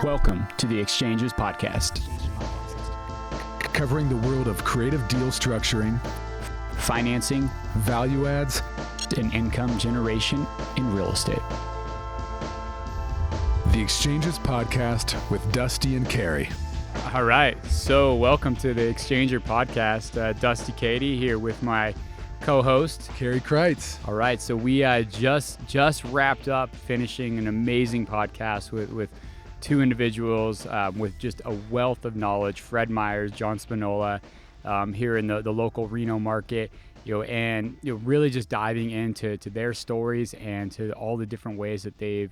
Welcome to the Exchangors podcast, covering the world of creative deal structuring, financing, value adds, and income generation in real estate. The Exchangors podcast with Dusty and Cary. All right, so welcome to the Exchanger podcast. Dusty Cady here with my co-host Cary Crites. All right, so we just wrapped up finishing an amazing podcast with two individuals with just a wealth of knowledge, Fred Myer, John Spinola, here in the local Reno market, and really just diving into their stories and to all the different ways that they've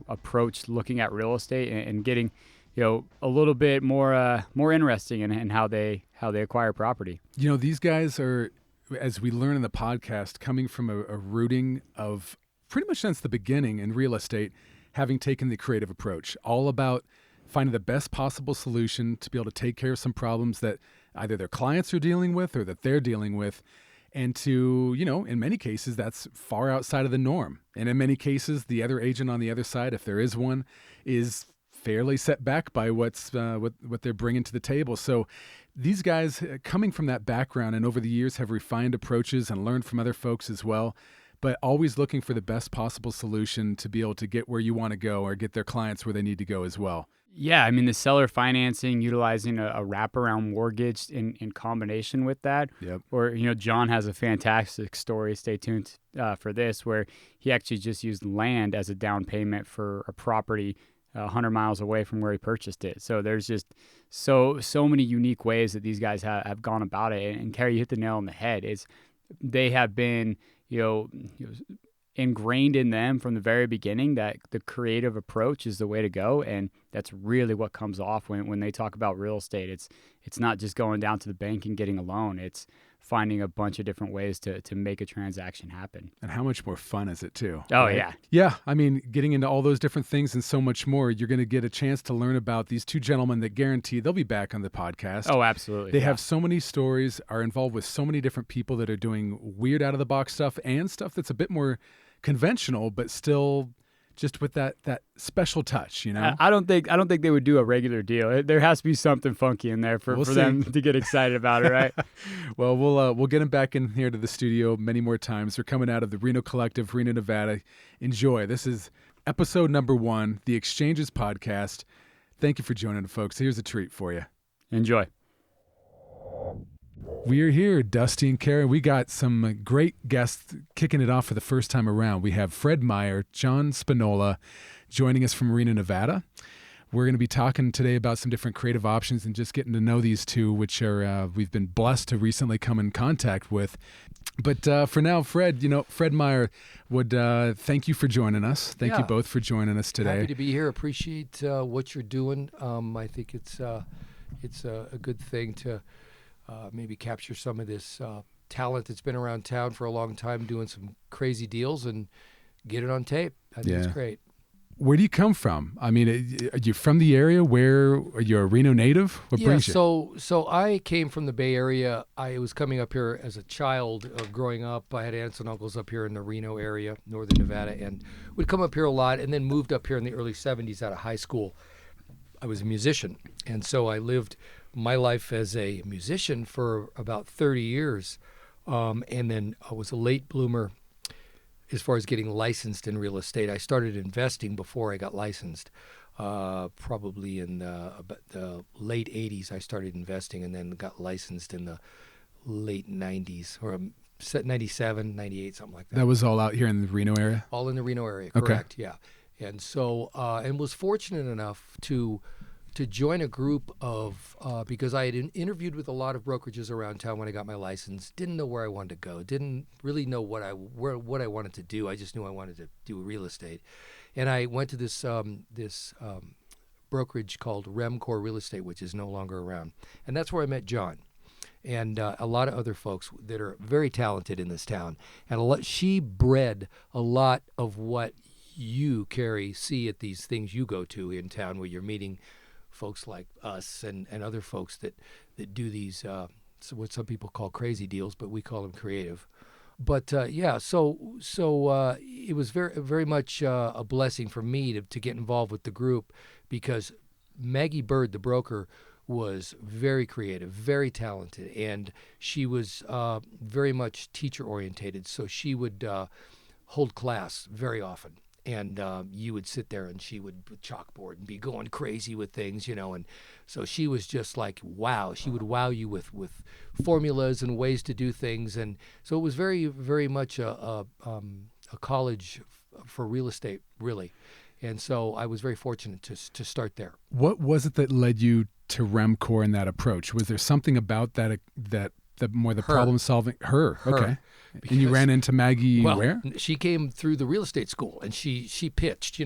approached looking at real estate and getting a little bit more interesting in how they acquire property. These guys are, as we learn in the podcast, coming from a rooting of pretty much since the beginning in real estate, having taken the creative approach, all about finding the best possible solution to be able to take care of some problems that either their clients are dealing with or that they're dealing with. And to, in many cases, that's far outside of the norm. And in many cases, the other agent on the other side, if there is one, is fairly set back by what they're bringing to the table. So these guys, coming from that background and over the years, have refined approaches and learned from other folks as well, but always looking for the best possible solution to be able to get where you want to go or get their clients where they need to go as well. Yeah, I mean, the seller financing, utilizing a wraparound mortgage in combination with that. Yep. Or, John has a fantastic story, stay tuned for this, where he actually just used land as a down payment for a property 100 miles away from where he purchased it. So there's just so many unique ways that these guys have gone about it. And Cary, you hit the nail on the head. They have been, ingrained in them from the very beginning that the creative approach is the way to go, and that's really what comes off when they talk about real estate. It's not just going down to the bank and getting a loan. It's finding a bunch of different ways to make a transaction happen. And how much more fun is it too? Oh, right? yeah. Yeah, I mean, getting into all those different things and so much more, you're going to get a chance to learn about these two gentlemen that guarantee they'll be back on the podcast. Oh, absolutely. They have so many stories, are involved with so many different people that are doing weird out-of-the-box stuff and stuff that's a bit more conventional, but still just with that special touch, I don't think they would do a regular deal. There has to be something funky in there for them to get excited about it, right? Well, we'll get them back in here to the studio many more times. They're coming out of the Reno Collective, Reno, Nevada. Enjoy. This is episode number 1, the Exchangers podcast. Thank you for joining, folks. Here's a treat for you. Enjoy. We are here, Dusty and Cary. We got some great guests kicking it off for the first time around. We have Fred Myer, John Spinola, joining us from Reno, Nevada. We're going to be talking today about some different creative options and just getting to know these two, which are we've been blessed to recently come in contact with. But for now, Fred, Fred Myer would thank you for joining us. Thank you both for joining us today. Happy to be here. Appreciate what you're doing. I think it's a good thing to maybe capture some of this talent that's been around town for a long time doing some crazy deals and get it on tape. I think it's great. Where do you come from? I mean, are you from the area? Where are you a Reno native? What brings you? So I came from the Bay Area. I was coming up here as a child growing up. I had aunts and uncles up here in the Reno area, northern Nevada, and would come up here a lot and then moved up here in the early 70s out of high school. I was a musician, and so I lived my life as a musician for about 30 years, and then I was a late bloomer as far as getting licensed in real estate. I started investing before I got licensed. Probably in the late 80s I started investing and then got licensed in the late 90s, or 97, 98, something like that. That was all out here in the Reno area? All in the Reno area, correct, yeah. And so, and was fortunate enough to join a group of, because I had interviewed with a lot of brokerages around town when I got my license, didn't know where I wanted to go, didn't really know what I wanted to do. I just knew I wanted to do real estate. And I went to this brokerage called Remcor Real Estate, which is no longer around. And that's where I met John and a lot of other folks that are very talented in this town. And she bred a lot of what you, Cary, see at these things you go to in town where you're meeting folks like us and other folks that do these, what some people call crazy deals, but we call them creative. But so it was very, very much a blessing for me to get involved with the group because Maggie Bird, the broker, was very creative, very talented, and she was very much teacher orientated. So she would hold class very often, and you would sit there, and she would with chalkboard and be going crazy with things, and so she was just like, wow. She would wow you with formulas and ways to do things, and so it was very, very much a college for real estate, really. And so I was very fortunate to start there. What was it that led you to REMCOR in that approach? Was there something about that the more the problem solving? Her. Okay. Because, and you ran into Maggie where? She came through the real estate school, and she pitched,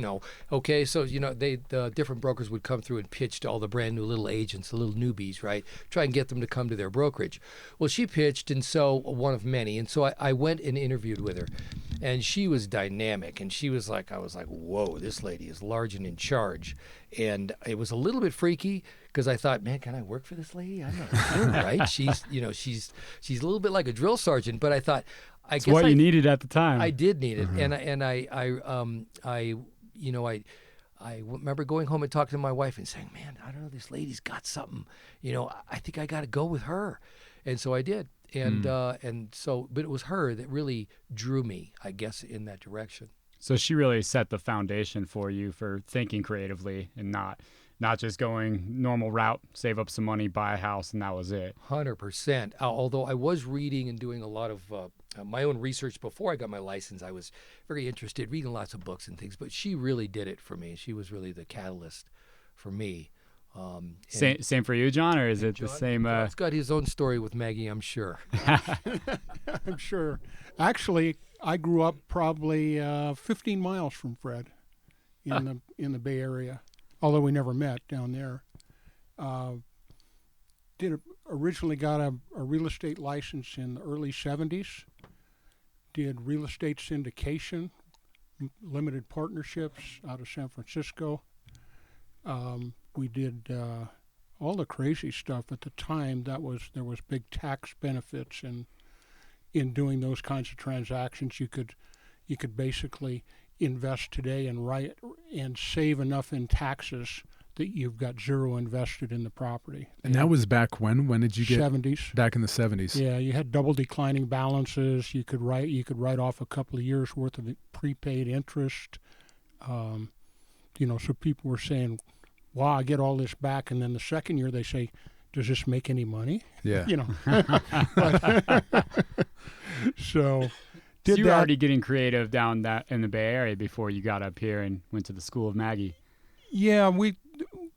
Okay, so, the different brokers would come through and pitch to all the brand new little agents, the little newbies, right? Try and get them to come to their brokerage. Well, she pitched, and so one of many. And so I went and interviewed with her, and she was dynamic, and she was like, I was like, whoa, this lady is large and in charge. And it was a little bit freaky because I thought, man, can I work for this lady? I'm not sure, right? She's a little bit like a drill sergeant, but I thought, I guess what you needed at the time. I did need it, and I remember going home and talking to my wife and saying, man, I don't know, this lady's got something. I think I got to go with her, and so I did, and so, but it was her that really drew me, I guess, in that direction. So she really set the foundation for you for thinking creatively and not just going normal route, save up some money, buy a house, and that was it. 100%. Although I was reading and doing a lot of my own research before I got my license, I was very interested, reading lots of books and things. But she really did it for me. She was really the catalyst for me. Same for you, John, or is it John, the same? John's got his own story with Maggie, I'm sure. I'm sure. Actually, I grew up probably 15 miles from Fred in the Bay Area, although we never met down there. Originally got a real estate license in the early 70s. Did real estate syndication, limited partnerships out of San Francisco. We did all the crazy stuff at the time. There was big tax benefits in doing those kinds of transactions. You could basically invest today and save enough in taxes that you've got zero invested in the property. And that was back when? When did you get 70s? Back in the 70s. Yeah, you had double declining balances. You could write off a couple of years worth of prepaid interest. So people were saying, "Wow, I get all this back," and then the second year they say, "Does this make any money?" Yeah. So you were already getting creative down that in the Bay Area before you got up here and went to the school of Maggie. Yeah,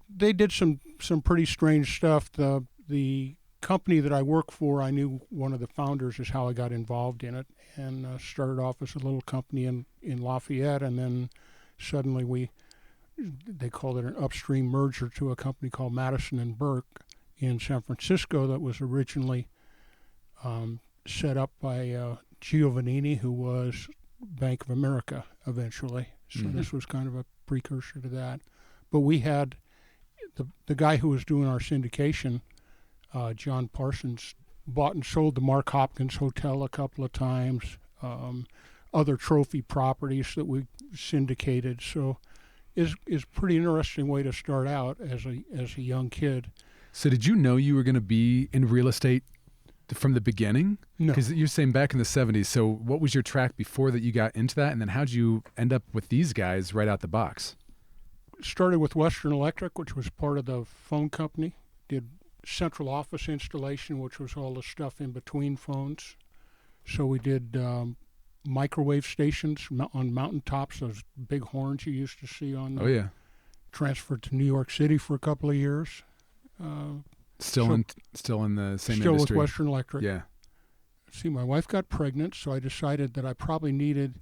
they did some pretty strange stuff. The company that I work for, I knew one of the founders, is how I got involved in it, and started off as a little company in Lafayette, and then suddenly they called it an upstream merger to a company called Madison and Burke in San Francisco that was originally set up by Giovannini, who was Bank of America eventually. So this was kind of a precursor to that. But we had the guy who was doing our syndication, John Parsons, bought and sold the Mark Hopkins Hotel a couple of times, other trophy properties that we syndicated. So is pretty interesting way to start out as a young kid. So did you know you were going to be in real estate from the beginning? No. Because you're saying back in the 70s. So what was your track before that you got into that? And then how'd you end up with these guys right out the box? Started with Western Electric, which was part of the phone company. Did central office installation, which was all the stuff in between phones. So we did microwave stations on mountaintops, those big horns you used to see on. Oh, yeah. Transferred to New York City for a couple of years. Still in the same still industry. With Western Electric. Yeah. See, my wife got pregnant, so I decided that I probably needed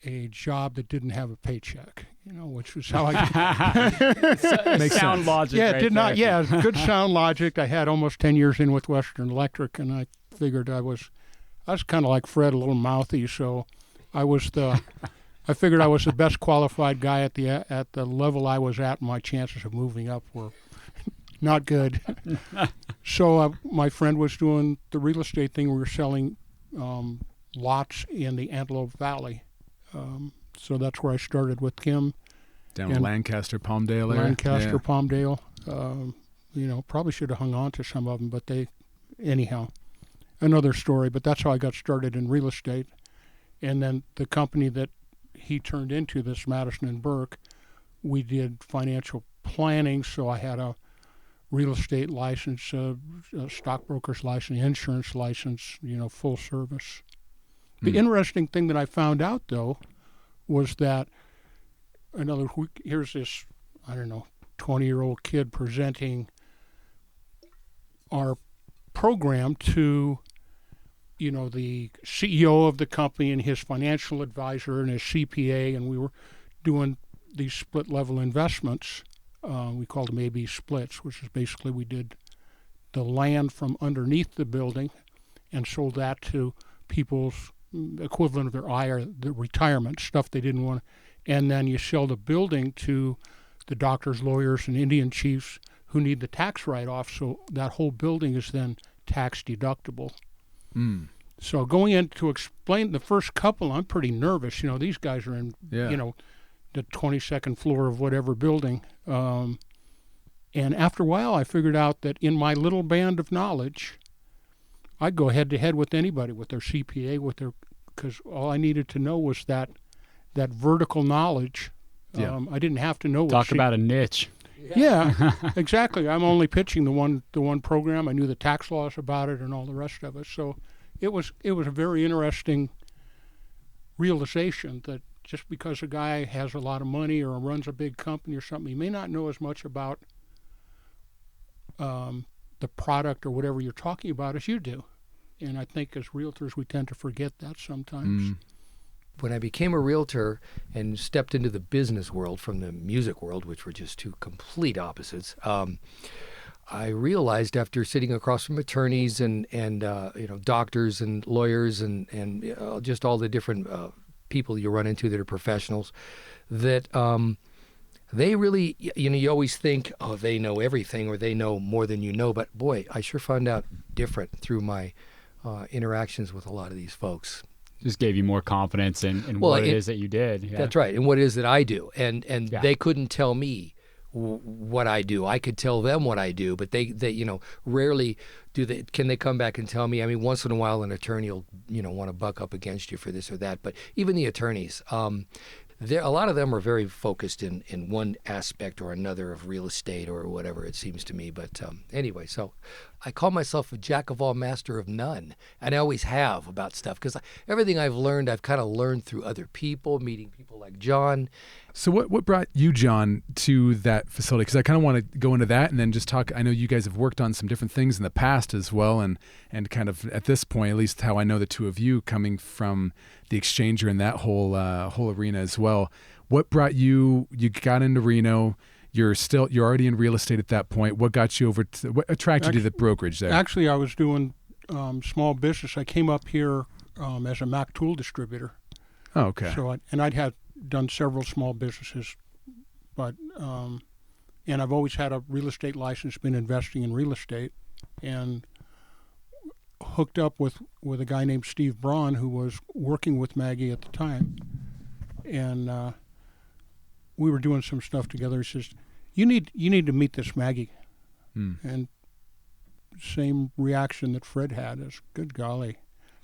a job that didn't have a paycheck, which was how I Makes sound logic. Yeah, it right did not. there. Yeah, good sound logic. I had almost 10 years in with Western Electric, and I figured I was kind of like Fred, a little mouthy, so I figured I was the best qualified guy at the level I was at. My chances of moving up were not good. So my friend was doing the real estate thing. We were selling lots in the Antelope Valley. So that's where I started with him. Down in Lancaster, Palmdale area. Lancaster, Palmdale. Probably should have hung on to some of them, but anyhow, another story. But that's how I got started in real estate. And then the company that he turned into, this Madison and Burke, we did financial planning. So I had a real estate license, a stockbroker's license, insurance license, full service. The interesting thing that I found out, though, was that here's this, 20-year-old kid presenting our program to, the CEO of the company and his financial advisor and his CPA, and we were doing these split-level investments. We called them AB splits, which is basically we did the land from underneath the building and sold that to people's equivalent of their IRA, the retirement stuff they didn't want. And then you sell the building to the doctors, lawyers, and Indian chiefs who need the tax write-off, so that whole building is then tax deductible. So going in to explain the first couple, I'm pretty nervous. These guys are in, the 22nd floor of whatever building. And after a while, I figured out that in my little band of knowledge, I'd go head-to-head with anybody, with their CPA, because all I needed to know was that vertical knowledge. I didn't have to know. Talk about a niche. Yeah, exactly. I'm only pitching the one program. I knew the tax laws about it and all the rest of it. So it was a very interesting realization that just because a guy has a lot of money or runs a big company or something, he may not know as much about the product or whatever you're talking about as you do. And I think as realtors, we tend to forget that sometimes. When I became a realtor and stepped into the business world from the music world, which were just two complete opposites, I realized after sitting across from attorneys and doctors and lawyers and just all the different people you run into that are professionals, that they really, you always think, oh, they know everything or they know more than you know. But boy, I sure found out different through my interactions with a lot of these folks. Just gave you more confidence in what it is that you did. Yeah. That's right, and what it is that I do. And Yeah. they couldn't tell me what I do. I could tell them what I do, but they rarely can they come back and tell me. I mean, once in a while an attorney will want to buck up against you for this or that, but even the attorneys, a lot of them are very focused in one aspect or another of real estate or whatever it seems to me. But anyway, so I call myself a jack of all, master of none, and I always have about stuff because everything I've learned, I've kind of learned through other people, meeting people like John. So what brought you, John, to that facility? Because I kind of want to go into that and then just talk. I know you guys have worked on some different things in the past as well, and kind of at this point, at least how I know the two of you coming from the Exchanger and that whole arena as well. What brought you? You got into Reno. You're already in real estate at that point. What got you over? What attracted you to the brokerage there? Actually, I was doing small business. I came up here as a Mac tool distributor. Oh, okay. So I'd had done several small businesses, but and I've always had a real estate license, been investing in real estate, and hooked up with a guy named Steve Braun who was working with Maggie at the time, and we were doing some stuff together. He says, "You need to meet this Maggie," and same reaction that Fred had is, "Good golly,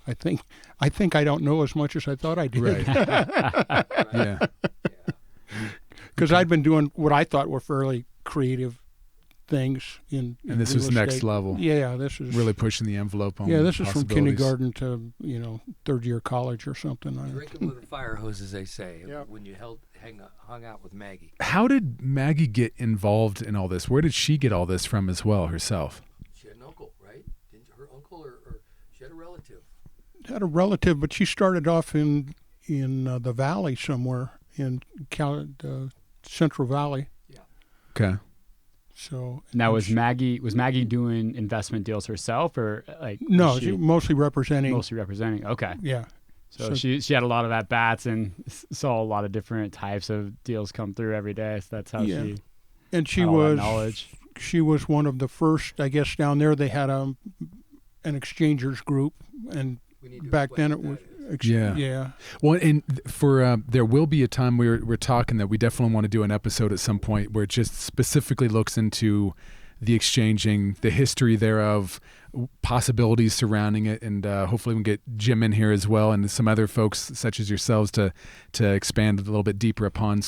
I think I don't know as much as I thought I did." Right. Yeah. Because I'd been doing what I thought were fairly creative things in And this real was next estate. level. Yeah, this is Really pushing the envelope on this is from possibilities. kindergarten to third year college or something. Drinking with a fire hose, as they say, Yep. when you hung out with Maggie. How did Maggie get involved in all this? Where did she get all this from as well herself? She had an uncle, right? Didn't her uncle or she had a relative? Had a relative, but she started off in the valley somewhere in the Central Valley. Yeah. Okay. So Now was Maggie doing investment deals herself, or no, was she mostly representing. mostly representing? Okay. Yeah. So she had a lot of at bats and saw a lot of different types of deals come through every day. So that's how she And she had all that was knowledge. She was one of the first, I guess, down there. They had an Exchangors group, and We need to back then explain it was what that Yeah. Well, and for there will be a time we're talking that we definitely want to do an episode at some point where it just specifically looks into the exchanging, the history thereof, possibilities surrounding it, and hopefully we can get Jim in here as well and some other folks such as yourselves to expand a little bit deeper upon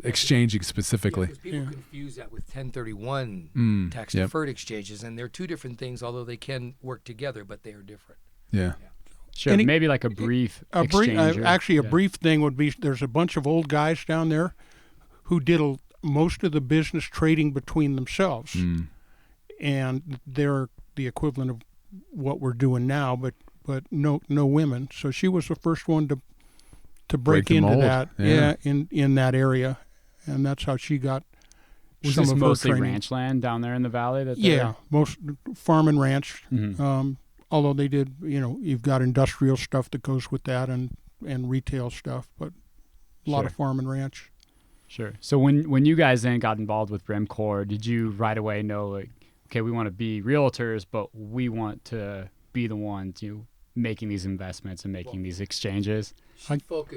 exchanging specifically. Because people confuse that with 1031 tax deferred exchanges, and they're two different things, although they can work together, but they are different. Yeah. Sure, maybe like a brief exchanger. Actually, a brief thing would be there's a bunch of old guys down there who did most of the business trading between themselves, and they're the equivalent of what we're doing now, but no women. So she was the first one to break the into mold. that, in that area, and that's how she got. Was some this of her mostly training. ranch land down there in the valley? Most farm and ranch. Although they did, you've got industrial stuff that goes with that and retail stuff, but a lot of farm and ranch. Sure. So when you guys then got involved with REMCOR, did you right away know, like, okay, we want to be realtors, but we want to be the ones making these investments and making these exchanges?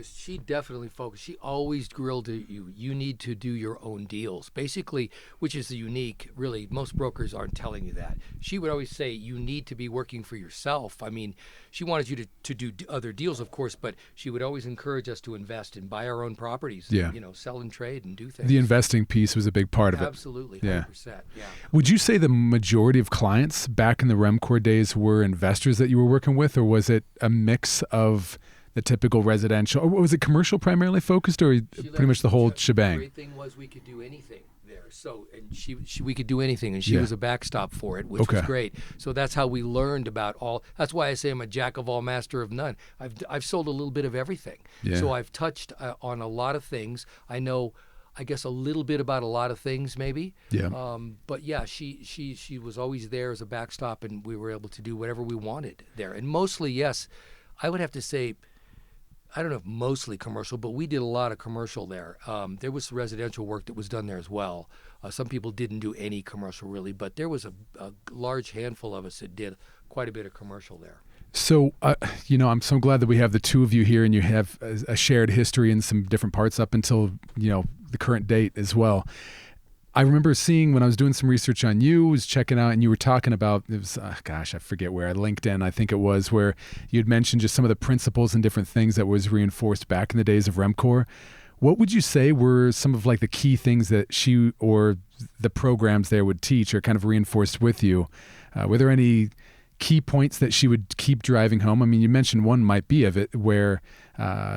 She definitely focused. She always grilled at you. You need to do your own deals, basically, which is unique. Really, most brokers aren't telling you that. She would always say you need to be working for yourself. I mean, she wanted you to do other deals, of course, but she would always encourage us to invest and buy our own properties. Yeah. And, sell and trade and do things. The investing piece was a big part of it. Absolutely, 100%. Yeah. Would you say the majority of clients back in the REMCOR days were investors that you were working with, or was it a mix of the typical residential, or was it commercial primarily focused, or pretty much the whole shebang? The great thing was we could do anything there. So, and we could do anything, and she was a backstop for it, which was great. So that's how we learned about all. That's why I say I'm a jack of all, master of none. I've sold a little bit of everything. Yeah. So I've touched on a lot of things. I know, I guess, a little bit about a lot of things, maybe. Yeah. But yeah, she was always there as a backstop, and we were able to do whatever we wanted there. And mostly, yes, I would have to say, I don't know if mostly commercial, but we did a lot of commercial there. There was residential work that was done there as well. Some people didn't do any commercial really, but there was a large handful of us that did quite a bit of commercial there. So, I'm so glad that we have the two of you here, and you have a shared history in some different parts up until, the current date as well. I remember seeing when I was doing some research on you, was checking out, and you were talking about, it was, I forget where, LinkedIn, I think it was, where you'd mentioned just some of the principles and different things that was reinforced back in the days of REMCOR. What would you say were some of like the key things that she or the programs there would teach or kind of reinforced with you? Were there any key points that she would keep driving home? I mean, you mentioned one might be of it where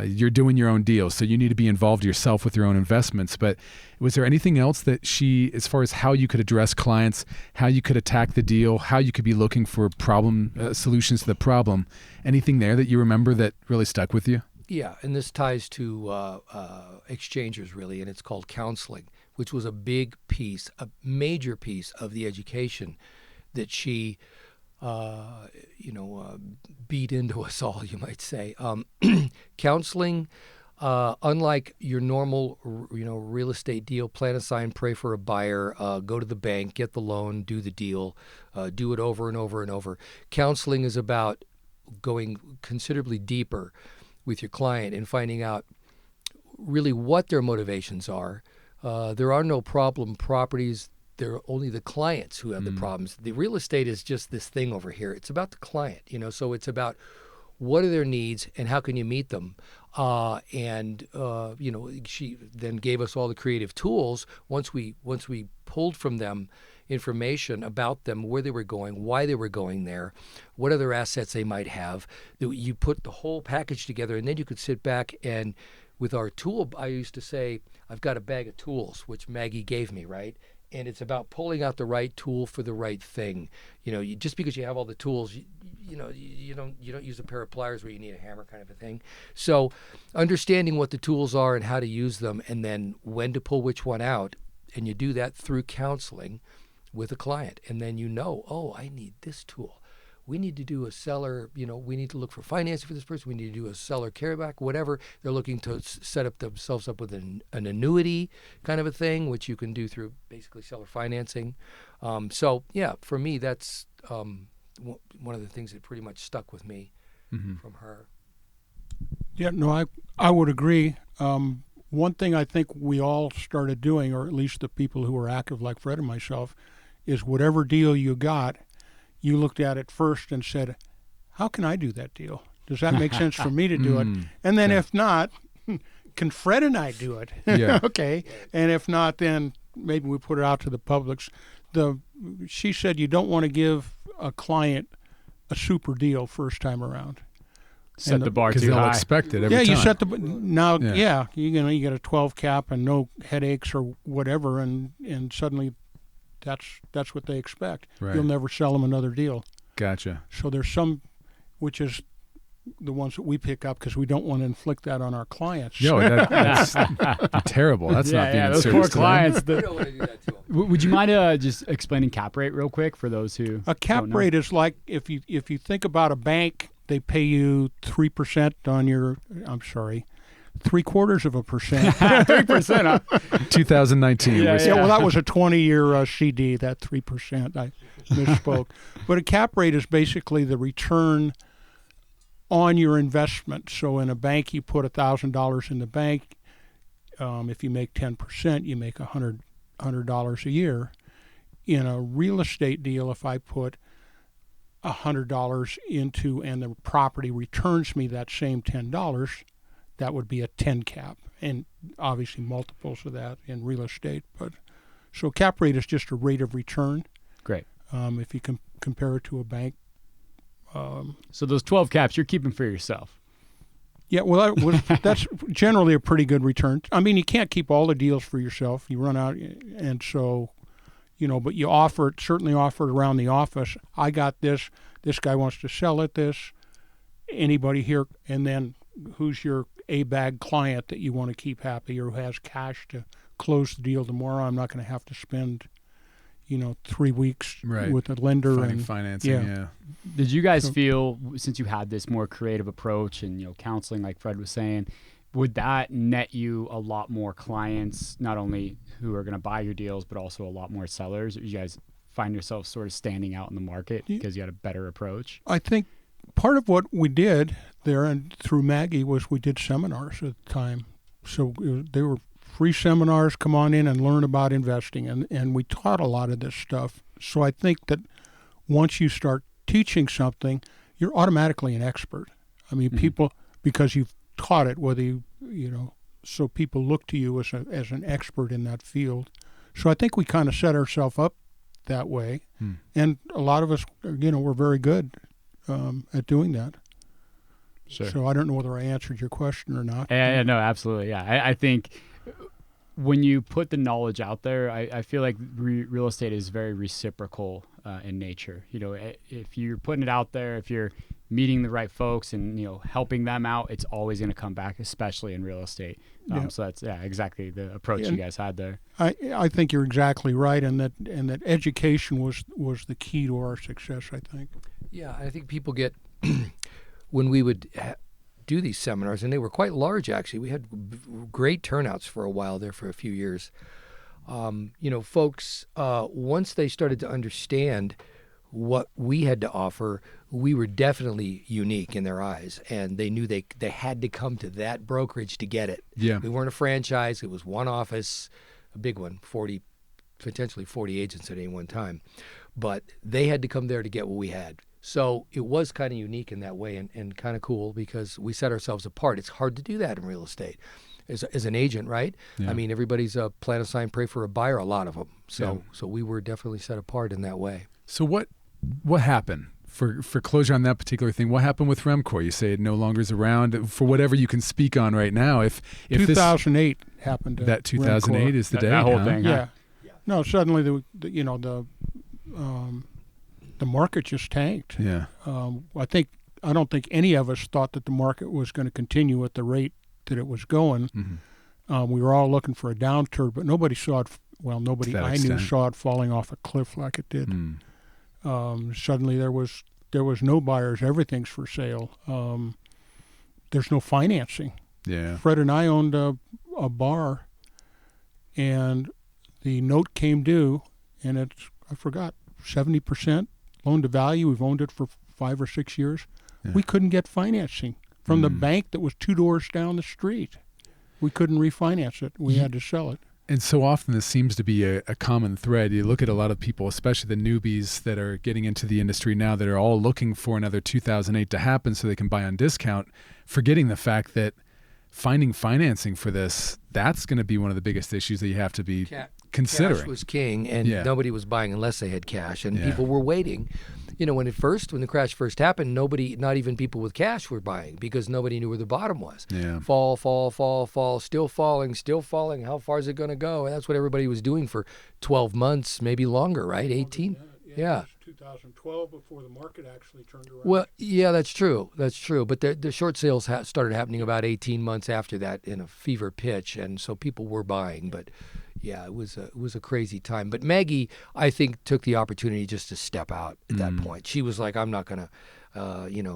you're doing your own deals, so you need to be involved yourself with your own investments. But was there anything else that she, as far as how you could address clients, how you could attack the deal, how you could be looking for problem solutions to the problem, anything there that you remember that really stuck with you? Yeah, and this ties to Exchangors, really, and it's called counseling, which was a big piece, a major piece of the education that she beat into us all, you might say. Counseling, unlike your normal, real estate deal, plan a sign, pray for a buyer, go to the bank, get the loan, do the deal, do it over and over and over. Counseling is about going considerably deeper with your client and finding out really what their motivations are. There are no problem properties. They're only the clients who have the problems. The real estate is just this thing over here. It's about the client, so it's about what are their needs and how can you meet them. She then gave us all the creative tools once we pulled from them information about them, where they were going, why they were going there, what other assets they might have. You put the whole package together, and then you could sit back and with our tool, I used to say, I've got a bag of tools, which Maggie gave me, right? And it's about pulling out the right tool for the right thing. Just because you have all the tools, you don't use a pair of pliers where you need a hammer, kind of a thing. So understanding what the tools are and how to use them, and then when to pull which one out, and you do that through counseling with a client, and then I need this tool. We need to do a seller, we need to look for financing for this person. We need to do a seller carryback, whatever. They're looking to set up themselves up with an annuity kind of a thing, which you can do through basically seller financing. For me, that's one of the things that pretty much stuck with me from her. Yeah, no, I would agree. One thing I think we all started doing, or at least the people who were active like Fred and myself, is whatever deal you got, you looked at it first and said, how can I do that deal? Does that make sense for me to do it? And then if not, can Fred and I do it? Yeah. Okay. And if not, then maybe we put it out to the publics. She said you don't want to give a client a super deal first time around. Set the bar Because too they'll high. expect it every time. You set the now. Yeah. You get a 12 cap and no headaches or whatever, and suddenly that's what they expect. Right. You'll never sell them another deal. Gotcha. So there's some, which is the ones that we pick up because we don't want to inflict that on our clients. Yo, that's terrible. That's not being those serious poor to them. clients. You don't want to do that to them. Would you mind just explaining cap rate real quick for those who A cap don't know? rate is like if you think about a bank, they pay you 3% on your. I'm sorry, 0.75%. 3%. 2019. Yeah, we're yeah. Yeah, well, that was a 20-year CD. That 3%. I misspoke. But a cap rate is basically the return on your investment. So in a bank, you put $1,000 in the bank. If you make 10%, you make $100 a year. In a real estate deal, if I put $100 into and the property returns me that same $10, that would be a 10 cap, and obviously multiples of that in real estate. But so cap rate is just a rate of return. Great. If you compare it to a bank. So those 12 caps you're keeping for yourself. Yeah, well, that's generally a pretty good return. I mean, you can't keep all the deals for yourself. You run out, and so, but you certainly offer it around the office. I got this. This guy wants to sell it. This. Anybody here? And then who's your A-bag client that you want to keep happy or who has cash to close the deal tomorrow? I'm not going to have to spend, 3 weeks Right. with a lender Finding and financing. yeah. Yeah. Did you guys feel, since you had this more creative approach and counseling, like Fred was saying, would that net you a lot more clients, not only who are going to buy your deals, but also a lot more sellers? Or you guys find yourselves sort of standing out in the market because you had a better approach? I think part of what we did there and through Maggie was we did seminars at the time. So they were free seminars, come on in and learn about investing. And we taught a lot of this stuff. So I think that once you start teaching something, you're automatically an expert. I mean, people, because you've taught it, whether so people look to you as an expert in that field. So I think we kind of set ourselves up that way. And a lot of us, we're very good at doing that. Sure. So I don't know whether I answered your question or not. Yeah, no, absolutely. Yeah, I think when you put the knowledge out there, I feel like real estate is very reciprocal in nature. If you're putting it out there, if you're meeting the right folks and helping them out, it's always going to come back, especially in real estate. So that's exactly the approach you guys had there. I think you're exactly right, and that education was the key to our success, I think. Yeah, I think people get when we would do these seminars, and they were quite large actually. We had great turnouts for a while there for a few years. Folks, once they started to understand what we had to offer, we were definitely unique in their eyes, and they knew they had to come to that brokerage to get it. Yeah. We weren't a franchise. It was one office, a big one, potentially 40 agents at any one time. But they had to come there to get what we had. So it was kind of unique in that way and kind of cool because we set ourselves apart. It's hard to do that in real estate as an agent, right? Yeah. I mean, everybody's a plan, a sign, pray for a buyer, a lot of them. So we were definitely set apart in that way. So what happened for closure on that particular thing? What happened with Remcor? You say it no longer is around. For whatever you can speak on right now, if 2008 happened. That 2008 is the day. That whole huh? thing. Yeah. No, suddenly the market just tanked. Yeah. I don't think any of us thought that the market was going to continue at the rate that it was going. Mm-hmm. We were all looking for a downturn, but nobody saw it. Well, nobody that I knew extent. saw it falling off a cliff like it did. Mm. Suddenly there was no buyers. Everything's for sale. There's no financing. Yeah. Fred and I owned a bar, and the note came due, and it's, I forgot, 70% loan to value. We've owned it for 5 or 6 years. Yeah. We couldn't get financing from the bank that was 2 doors down the street. We couldn't refinance it. We had to sell it. And so often this seems to be a common thread. You look at a lot of people, especially the newbies that are getting into the industry now, that are all looking for another 2008 to happen so they can buy on discount, forgetting the fact that finding financing for this, that's going to be one of the biggest issues that you have to be considering. Cash was king, and nobody was buying unless they had cash, and people were waiting. You know, when the crash first happened, nobody, not even people with cash, were buying because nobody knew where the bottom was. Yeah. Fall, still falling. How far is it going to go? And that's what everybody was doing for 12 months, maybe longer, right? 18? Yeah. It was 2012 before the market actually turned around. Well, yeah, that's true. But the short sales started happening about 18 months after that in a fever pitch, and so people were buying. But yeah, it was a crazy time. But Maggie, I think, took the opportunity just to step out at that point. She was like, I'm not gonna,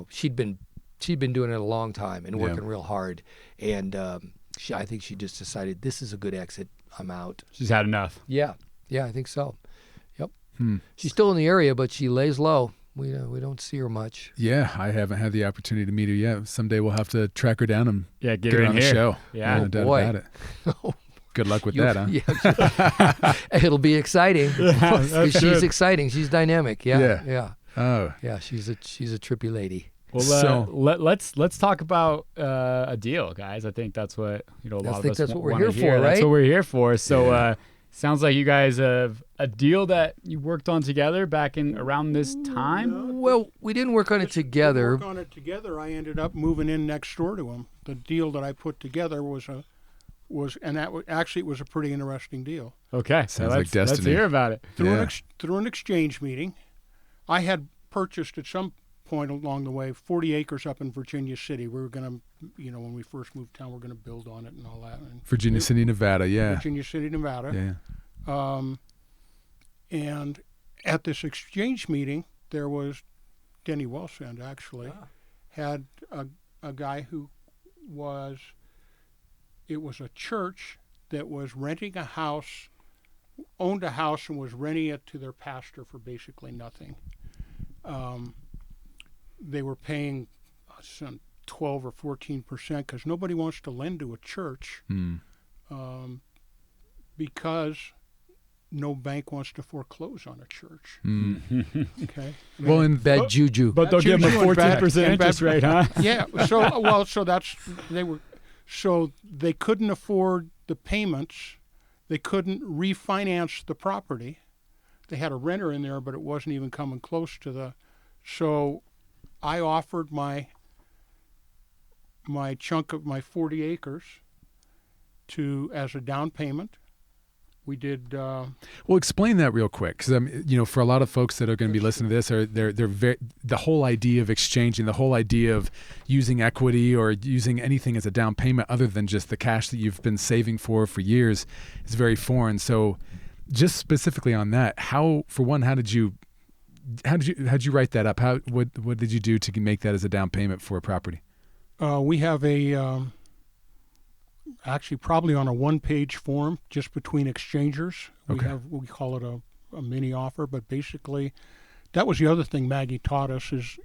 she'd been doing it a long time and working real hard, and I think she just decided, this is a good exit. I'm out. She's had enough. Yeah, I think so. Yep. She's still in the area, but she lays low. We don't see her much. Yeah, I haven't had the opportunity to meet her yet. Someday we'll have to track her down and get her in on the here. show. Yeah. No doubt about it. Good luck with that, huh? Yeah, it'll be exciting. She's exciting. She's dynamic. Yeah. Oh, yeah. She's a trippy lady. Well, let's talk about a deal, guys. I think that's what a lot of us that's what we're wanna here for, hear. That's right? what we're here for. So sounds like you guys have a deal that you worked on together back in around this time. Well, we didn't work on it together. I ended up moving in next door to him. The deal that I put together was a pretty interesting deal. Okay, sounds like destiny. Let's hear about it. Through an exchange meeting, I had purchased at some point along the way 40 acres up in Virginia City. We were going to, when we first moved town, we're going to build on it and all that. And Virginia City, Nevada, yeah. Virginia City, Nevada. Yeah. And at this exchange meeting, there was Denny Wellsand had a guy who it was a church that was renting a house, owned a house and was renting it to their pastor for basically nothing. They were paying some 12 or 14% because nobody wants to lend to a church because no bank wants to foreclose on a church. Okay. Well, in bad juju. But they'll give them a 14% interest rate, huh? Yeah. So they couldn't afford the payments. They couldn't refinance the property. They had a renter in there, but it wasn't even coming close to the. So I offered my chunk of my 40 acres as a down payment. We did. Well, explain that real quick, because for a lot of folks that are going to be listening to this, the whole idea of exchanging, the whole idea of using equity or using anything as a down payment other than just the cash that you've been saving for years is very foreign. So, just specifically on that, how did you write that up? What did you do to make that as a down payment for a property? We have actually probably on a one-page form just between exchangers. We call it a mini offer, but basically that was the other thing Maggie taught us is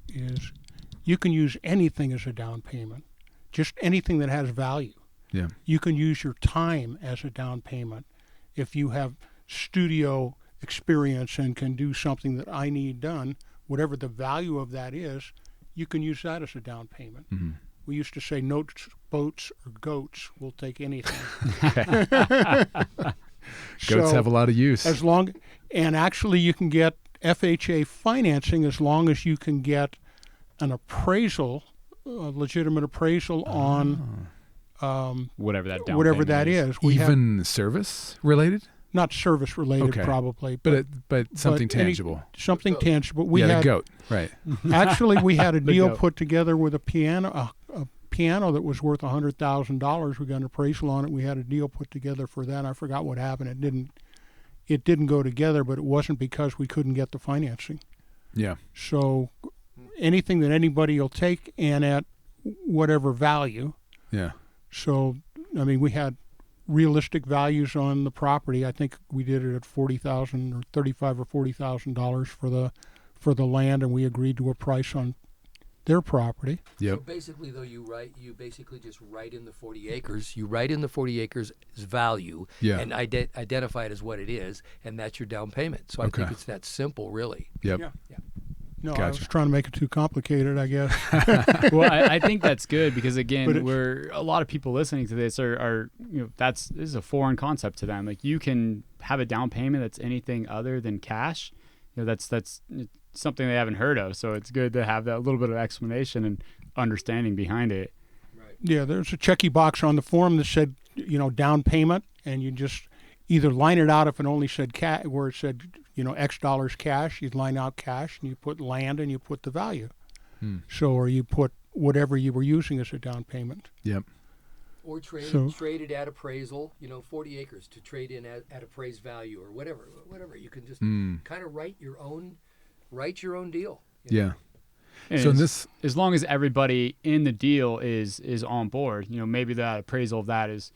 you can use anything as a down payment, just anything that has value. Yeah. You can use your time as a down payment. If you have studio experience and can do something that I need done, whatever the value of that is, you can use that as a down payment. Mm-hmm. We used to say notes, boats, or goats. We'll take anything. Goats have a lot of use. And actually you can get FHA financing as long as you can get an appraisal, a legitimate appraisal on whatever that down whatever payment that is. Even service related? Not service related, probably, but something tangible. Something tangible. The goat, right? Actually, we had a deal put together with a piano that was worth $100,000. We got an appraisal on it. We had a deal put together for that. I forgot what happened. It didn't go together, but it wasn't because we couldn't get the financing. Yeah. So anything that anybody will take and at whatever value. Yeah. So we had realistic values on the property. I think we did it at $40,000 or $35,000 or $40,000 for the land, and we agreed to a price on their property. Yep. So basically, though, you basically just write in the 40 acres. You write in the 40 acres value Yeah. and identify it as what it is, and that's your down payment. So I think it's that simple, really. Yep. Yeah. No, I Gotcha. was trying to make it too complicated, I guess. Well, I think that's good because But again, it- a lot of people listening to this are this is a foreign concept to them. Like you can have a down payment that's anything other than cash. That's something they haven't heard of. So it's good to have that little bit of explanation and understanding behind it. Yeah, there's a checky box on the form that said, down payment, and you just either line it out if it only said where it said, X dollars cash, you'd line out cash, and you put land, and you put the value. So, or you put whatever you were using as a down payment. Yep. Or trade it at appraisal, 40 acres to trade in at appraised value or whatever. You can just kind of write your own deal. Yeah. And So as long as everybody in the deal is on board, maybe that appraisal of that is,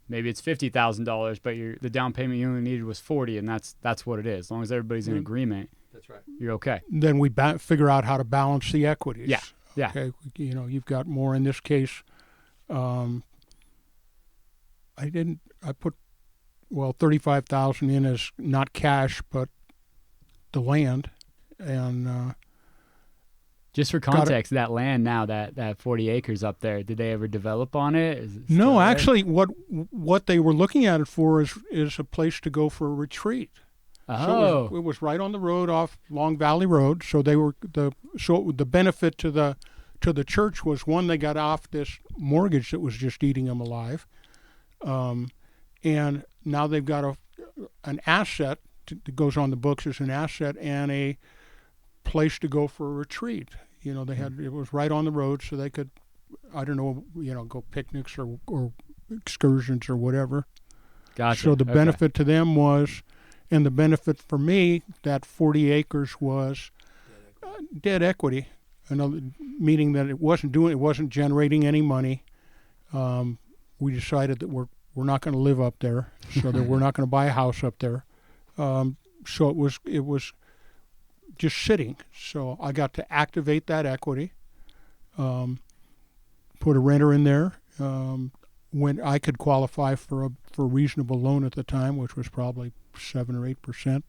maybe it's $50,000, but the down payment you only needed was 40, and that's what it is. As long as everybody's in agreement, That's right. you're okay. Then we figure out how to balance the equities. Yeah. Yeah. Okay. You've got more in this case. I put 35,000 in as not cash, but the land, and Just for context, that land now, that 40 acres up there, did they ever develop on it? Is it still no, there? actually, what they were looking at it for is a place to go for a retreat. Oh. So it was right on the road off Long Valley Road. So the benefit to the church was, one, they got off this mortgage that was just eating them alive, and now they've got an asset that goes on the books as an asset and a place to go for a retreat. They had, it was right on the road, so they could, I don't know, go picnics or excursions or whatever. Gotcha. So the Okay. benefit to them was, and the benefit for me, that 40 acres was dead equity. Meaning that it wasn't generating any money. We decided that we're not going to live up there, so that we're not going to buy a house up there. So it was just sitting. So I got to activate that equity, put a renter in there. When I could qualify for a reasonable loan at the time, which was probably 7 or 8%.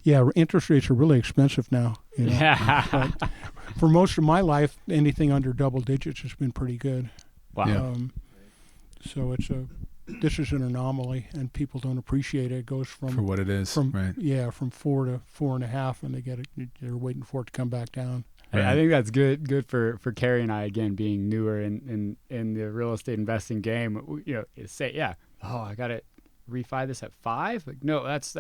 Yeah, interest rates are really expensive now. Yeah. But for most of my life, anything under double digits has been pretty good. Wow. Yeah. So this is an anomaly, and people don't appreciate it. It goes For what it is. Right. from 4 to 4.5, and they're waiting for it to come back down. I think that's good for Cary and I, again, being newer in the real estate investing game. I got to refi this at 5. Like, no, that's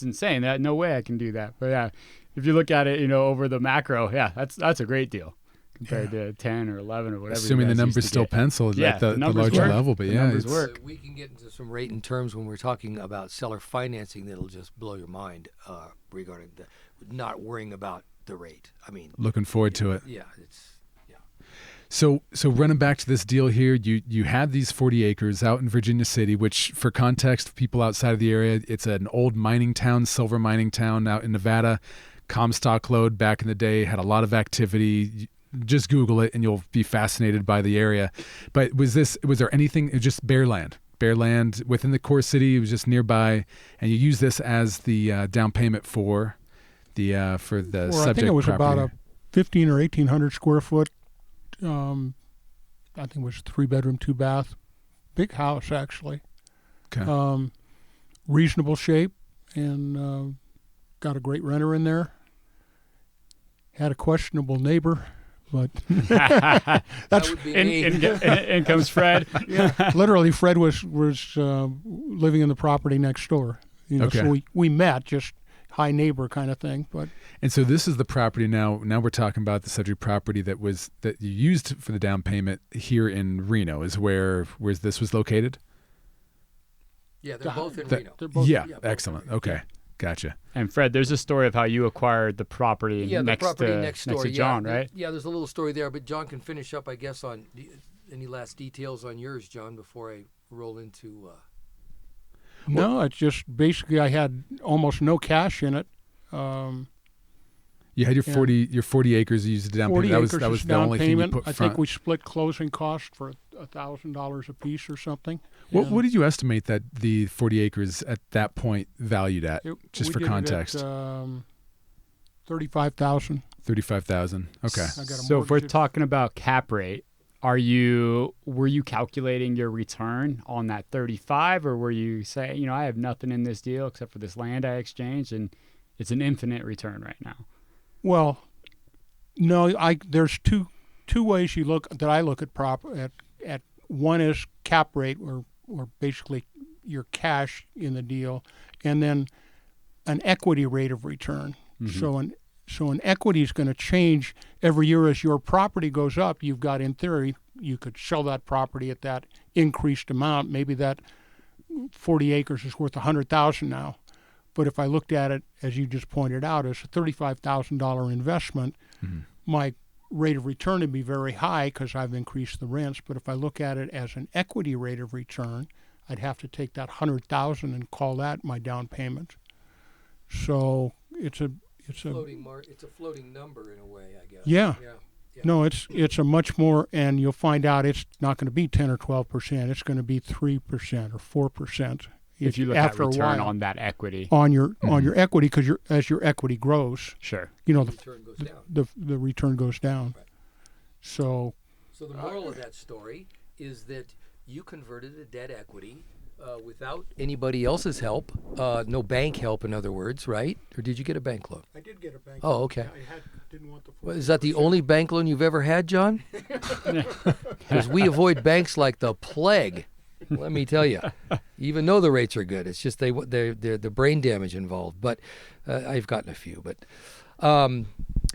insane. No way I can do that. But yeah, if you look at it, over the macro, yeah, that's a great deal compared to 10 or 11 or whatever. Assuming the numbers still penciled at the larger work. level, but The yeah, numbers it's, work. We can get into some rate and terms when we're talking about seller financing that'll just blow your mind regarding not worrying about the rate. I mean, looking forward to it. Yeah, So running back to this deal here, you had these 40 acres out in Virginia City, which for context, people outside of the area, it's an old mining town, silver mining town out in Nevada. Comstock Lode back in the day had a lot of activity. Just Google it and you'll be fascinated by the area. But was there anything, it was just bare land within the core city? It was just nearby, and you use this as the down payment for the subject I think it was property. about a 1,500 or 1,800 square foot. I think it was 3-bedroom, 2-bath, big house actually. Okay. Reasonable shape, and got a great renter in there. Had a questionable neighbor, but that would be me. In comes Fred. literally Fred was living in the property next door. Okay. So we met, just high neighbor kind of thing. But And so this is the property now. Now we're talking about the subject property that you used for the down payment here in Reno. Is where this was located? Yeah, they're both in Reno. they're both Yeah, excellent. Okay, gotcha. And Fred, there's a story of how you acquired the property Yeah, the next property to next door. John, yeah, right? Yeah, there's a little story there, but John can finish up, I guess, on any last details on yours, John, before I roll into. no, it's just basically I had almost no cash in it. You had your And 40 acres. You used a down 40 payment. acres That was is the down only payment. thing you put I front. think we split closing costs for $1,000 a piece or something. What did you estimate that the 40 acres at that point valued at? Just for context. 35,000. 35,000. Okay. I got a So if we're mortgage. talking about cap rate, were you calculating your return on that 35, or were you saying, I have nothing in this deal except for this land I exchanged, and it's an infinite return right now? Well, no, there's two ways I look at one is cap rate or basically your cash in the deal, and then an equity rate of return. Mm-hmm. So an equity is going to change every year as your property goes up. You've got, in theory, you could sell that property at that increased amount. Maybe that 40 acres is worth $100,000 now. But if I looked at it, as you just pointed out, as a $35,000 investment, my rate of return would be very high because I've increased the rents. But if I look at it as an equity rate of return, I'd have to take that $100,000 and call that my down payment. So it's a floating number in a way, I guess. Yeah. Yeah. No, it's a much more, and you'll find out it's not going to be 10 or 12%. It's going to be 3% or 4%. If you look after at return a while, on that equity. on your equity, because as your equity grows, Sure. The return goes down. the return goes down. Right. So So the moral of that story is that you converted a debt equity without anybody else's help, no bank help, in other words, right? Or did you get a bank loan? I did get a bank. Oh, okay. Didn't want the. Well, is that the only bank loan you've ever had, John? Because we avoid banks like the plague. Let me tell you, even though the rates are good, it's just they're the brain damage involved. But I've gotten a few. But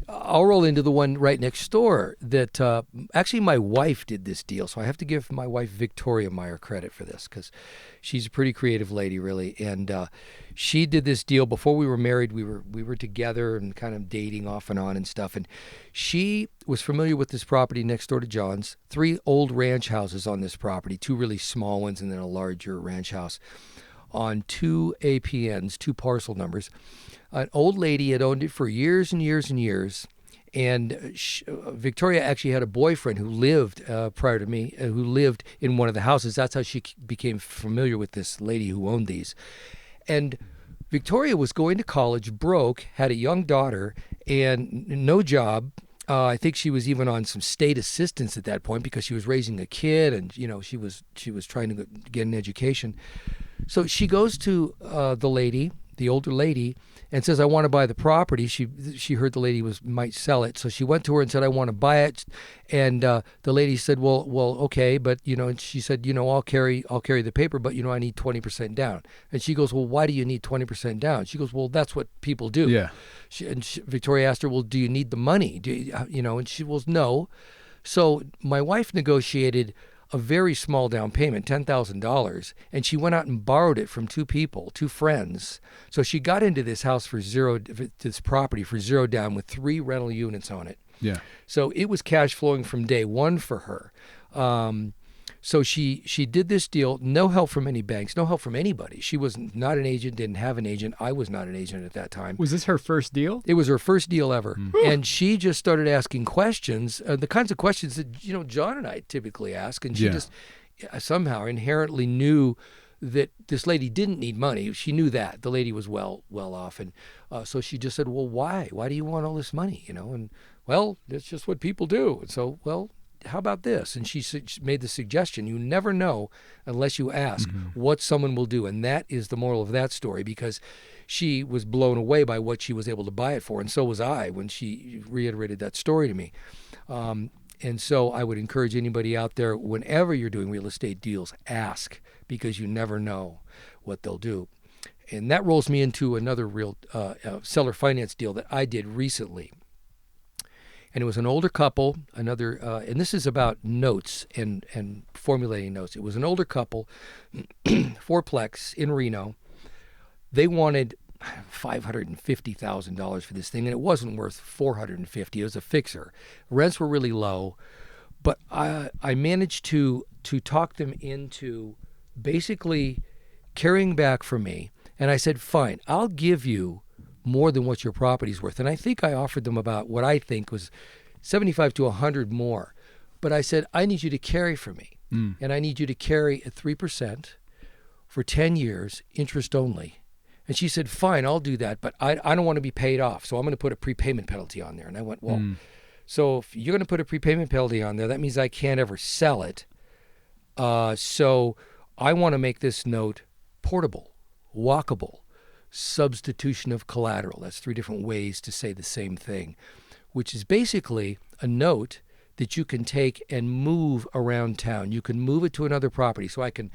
I'll roll into the one right next door that actually my wife did this deal. So I have to give my wife Victoria Myer credit for this because she's a pretty creative lady, really. And she did this deal before we were married. We were together and kind of dating off and on and stuff. And she was familiar with this property next door to John's. 3 old ranch houses on this property, 2 really small ones and then a larger ranch house on 2 APNs, 2 parcel numbers. An old lady had owned it for years and years and years. And Victoria actually had a boyfriend who lived prior to me, who lived in one of the houses. That's how she became familiar with this lady who owned these. And Victoria was going to college, broke, had a young daughter, and no job. I think she was even on some state assistance at that point because she was raising a kid, and she was trying to get an education. So she goes to the older lady, and says, "I want to buy the property." She heard the lady might sell it, so she went to her and said, "I want to buy it." And the lady said, "Well, okay," but and she said, "I'll carry the paper, but I need 20% down." And she goes, "Well, why do you need 20% down?" She goes, "Well, that's what people do." Yeah. Victoria asked her, "Well, do you need the money?" And she was no. So my wife negotiated a very small down payment, $10,000, and she went out and borrowed it from 2 people, 2 friends. So she got into this house this property for zero down with 3 rental units on it. Yeah. So it was cash flowing from day one for her. So she did this deal, no help from any banks, no help from anybody. She was not an agent, didn't have an agent. I was not an agent at that time. Was this her first deal? It was her first deal ever. And she just started asking questions, the kinds of questions that, John and I typically ask. And she just somehow inherently knew that this lady didn't need money. She knew that. The lady was well off. And so she just said, "Well, why? Why do you want all this money?" And, well, that's just what people do. And so, well, how about this? And she made the suggestion, you never know unless you ask what someone will do. And that is the moral of that story, because she was blown away by what she was able to buy it for. And so was I when she reiterated that story to me. And so I would encourage anybody out there, whenever you're doing real estate deals, ask, because you never know what they'll do. And that rolls me into another real seller finance deal that I did recently. And it was an older couple, and this is about notes and formulating notes. It was an older couple, 4-plex in Reno. They wanted $550,000 for this thing, and it wasn't worth $450,000. It was a fixer. Rents were really low, but I managed to talk them into basically carrying back from me. And I said, "Fine, I'll give you more than what your property's worth. And I think I offered them about what I think was 75 to 100 more. But I said, I need you to carry for me. And I need you to carry at 3% for 10 years, interest only. And she said, fine, I'll do that, but I don't want to be paid off, so I'm going to put a prepayment penalty on there. And I went, well, so if you're going to put a prepayment penalty on there, that means I can't ever sell it. So I want to make this note portable, walkable, substitution of collateral. That's 3 different ways to say the same thing, which is basically a note that you can take and move around town. You can move it to another property. So I can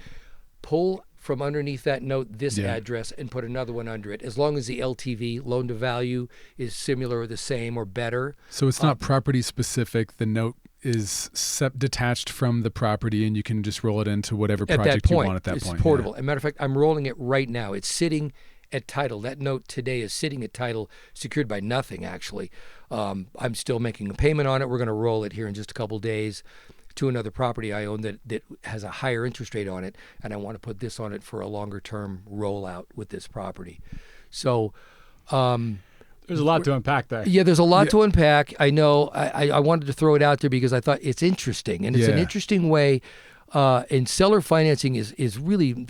pull from underneath that note this address and put another one under it, as long as the LTV, loan to value, is similar or the same or better. So it's not property specific. The note is detached from the property, and you can just roll it into whatever project you want at that point. It's portable. As a matter of fact, I'm rolling it right now. It's sitting at title. That note today is sitting at title, secured by nothing, actually. I'm still making a payment on it. We're going to roll it here in just a couple days to another property I own that has a higher interest rate on it, and I want to put this on it for a longer-term rollout with this property. So there's a lot to unpack there. Yeah, there's a lot to unpack. I know. I wanted to throw it out there because I thought it's interesting, and it's an interesting way. And seller financing is really,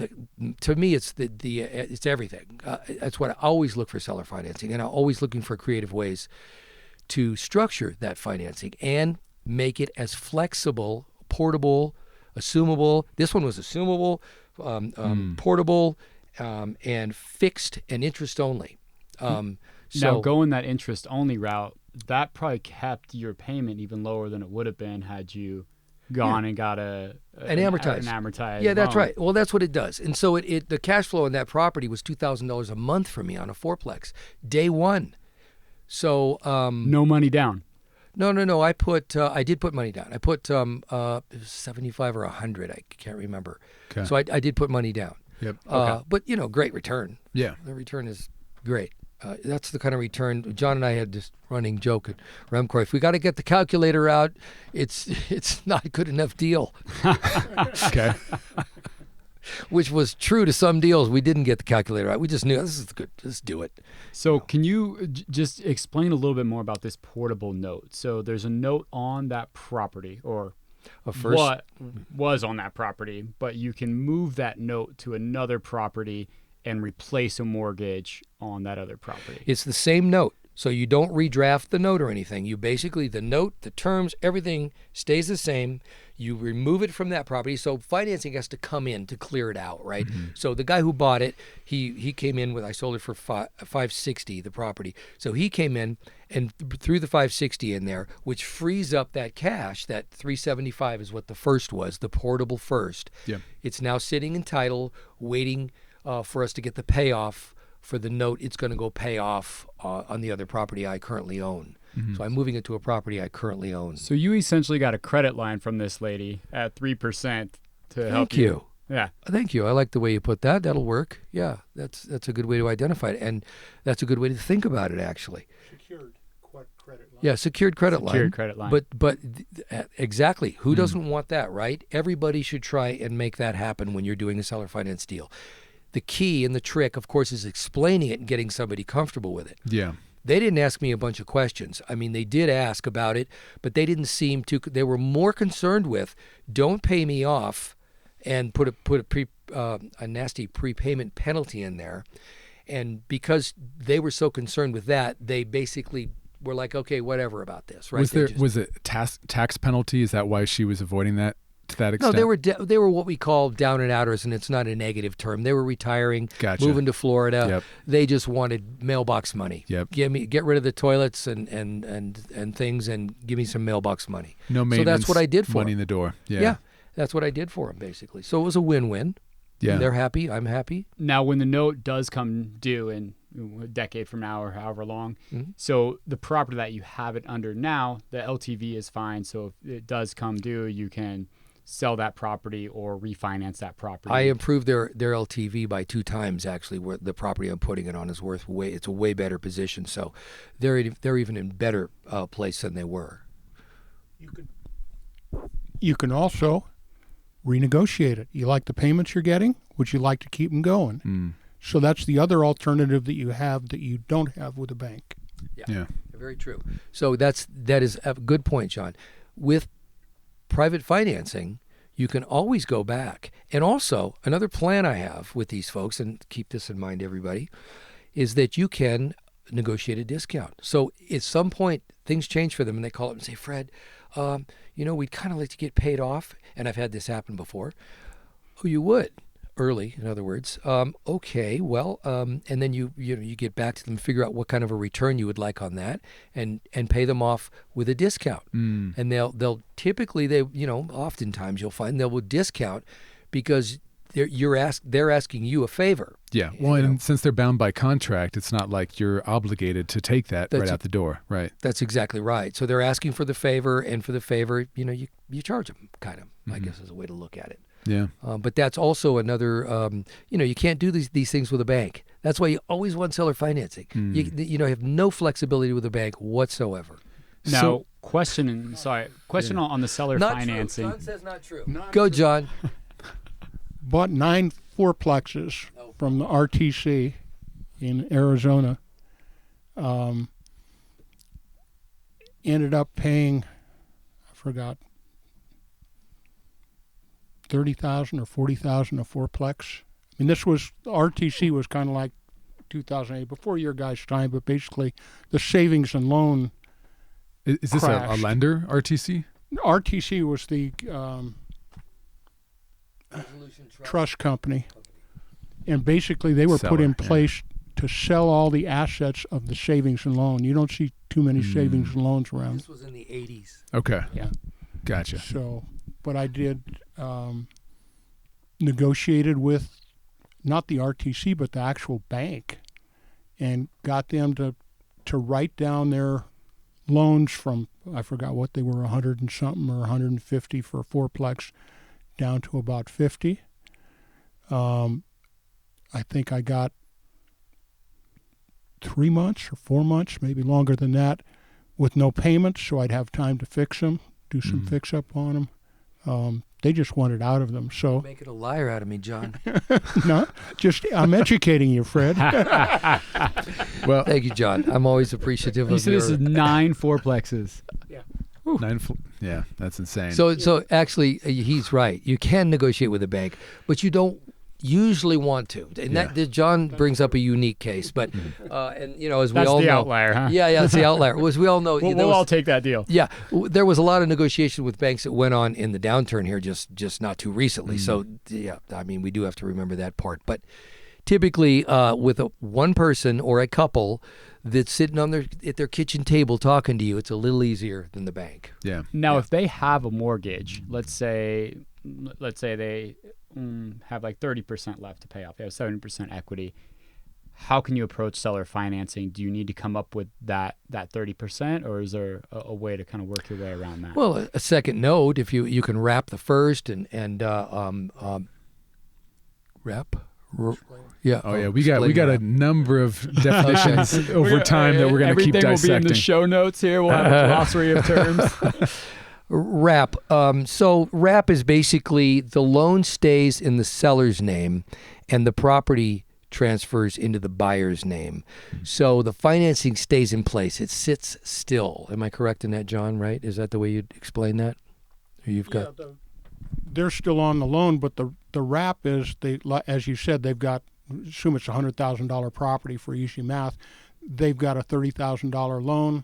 to me, it's it's everything. That's what I always look for, seller financing, and I'm always looking for creative ways to structure that financing and make it as flexible, portable, assumable. This one was assumable, portable, and fixed and interest only. Now, going that interest only route, that probably kept your payment even lower than it would have been had you gone and got an amortized. Yeah, that's right. Well, that's what it does. And so the cash flow on that property was $2,000 a month for me on a fourplex, day one. So no money down. No. I did put money down. I put 75 or 100. I can't remember. Okay. So I did put money down. Yep. But great return. Yeah. The return is great. That's the kind of return. John and I had this running joke at Remcor. If we got to get the calculator out, it's not a good enough deal. Okay. Which was true to some deals. We didn't get the calculator out. We just knew this is good. Let's do it. So can you just explain a little bit more about this portable note? So there's a note on that property, or what was on that property, but you can move that note to another property and replace a mortgage on that other property. It's the same note. So you don't redraft the note or anything. You basically, the note, the terms, everything stays the same. You remove it from that property. So financing has to come in to clear it out, right? Mm-hmm. So the guy who bought it, he came in with, I sold it for $560, the property. So he came in and threw the $560 in there, which frees up that cash. That $375 is what the first was, the portable first. Yeah. It's now sitting in title, waiting for us to get the payoff for the note. It's going to go pay off on the other property I currently own. Mm-hmm. So I'm moving it to a property I currently own. So you essentially got a credit line from this lady at 3% to help you. Thank you. Yeah. Thank you. I like the way you put that. That'll work. Yeah, that's a good way to identify it, and that's a good way to think about it, actually. Secured credit line. Yeah, secured credit line. Secured credit line. But exactly, who doesn't want that, right? Everybody should try and make that happen when you're doing a seller finance deal. The key and the trick, of course, is explaining it and getting somebody comfortable with it. Yeah. They didn't ask me a bunch of questions. I mean, they did ask about it, but they didn't seem to. They were more concerned with, don't pay me off, and put a nasty prepayment penalty in there. And because they were so concerned with that, they basically were like, okay, whatever about this, right? Was it tax penalty? Is that why she was avoiding that to that extent? No, they were what we call down and outers, and it's not a negative term. They were retiring, Gotcha. moving to Florida. Yep. They just wanted mailbox money. Yep. Get rid of the toilets and things, and give me some mailbox money. No maintenance. So that's what I did for money them. in the door. Yeah, that's what I did for them, basically. So it was a win-win. Yeah. They're happy. I'm happy. Now, when the note does come due in a decade from now or however long, so the property that you have it under now, the LTV is fine. So if it does come due, you can sell that property or refinance that property. I improved their LTV by 2 times, actually, where the property I'm putting it on is worth it's a way better position. So they're even in better place than they were. You can also renegotiate it. You like the payments you're getting? Would you like to keep them going? So that's the other alternative that you have that you don't have with a bank. Yeah. Very true. So that is a good point, John. With private financing, you can always go back. And also, another plan I have with these folks, and keep this in mind, everybody, is that you can negotiate a discount. So at some point, things change for them, and they call up and say, Fred, we'd kind of like to get paid off. And I've had this happen before. Oh, you would? Early, in other words. Okay, well, and then you get back to them, figure out what kind of a return you would like on that, and pay them off with a discount. And they'll typically oftentimes you'll find they will discount because they're asking you a favor. Yeah. Well, and since they're bound by contract, it's not like you're obligated to take that right out the door. Right. That's exactly right. So they're asking for the favor, and for the favor, you charge them, kind of. I guess is a way to look at it. Yeah. But that's also another, you can't do these things with a bank. That's why you always want seller financing. You have no flexibility with a bank whatsoever. Now, question on the seller Not financing. true. John says not true. Go, John. Bought 9 fourplexes from the RTC in Arizona. Ended up paying, I forgot, $30,000 or $40,000 a fourplex. I mean, RTC was kind of like 2008, before your guys' time, but basically the savings and loan. Is this a lender, RTC? RTC was the trust company. And basically they were put in place to sell all the assets of the savings and loan. You don't see too many savings and loans around. This was in the 80s. Okay. Yeah. Gotcha. So, but I did negotiated with not the RTC but the actual bank, and got them to write down their loans from, I forgot what they were, 100 and something or 150 for a fourplex, down to about 50. I think I got 3 months or 4 months, maybe longer than that, with no payments, so I'd have time to fix them, do some fix-up on them. They just wanted out of them. So making a liar out of me, John. No, I'm educating you, Fred. Well, thank you, John. I'm always appreciative of You said this is 9 fourplexes. Yeah. Yeah, that's insane. So actually, he's right. You can negotiate with a bank, but you don't usually want to. And that John brings up a unique case, but as we That's all the know, outlier, huh? Yeah, it's the outlier. As we all know, We'll all take that deal. Yeah, there was a lot of negotiation with banks that went on in the downturn here, just not too recently. So we do have to remember that part. But typically, with one person or a couple that's sitting at their kitchen table talking to you, it's a little easier than the bank. Yeah. Now, if they have a mortgage, let's say they have like 30% left to pay off. They have 70% equity. How can you approach seller financing? Do you need to come up with that 30%, or is there a way to kind of work your way around that? Well, a second note, if you can wrap the first and wrap. Yeah. Oh yeah, we got a number of definitions over time that we're going to keep dissecting. Everything will be in the show notes here. We'll have a glossary of terms. Wrap. So wrap is basically the loan stays in the seller's name and the property transfers into the buyer's name. So the financing stays in place. It sits still. Am I correct in that, John, right? Is that the way you'd explain that? Or they're still on the loan, but the wrap is, as you said, they've got, assume it's a $100,000 property for easy math. They've got a $30,000 loan.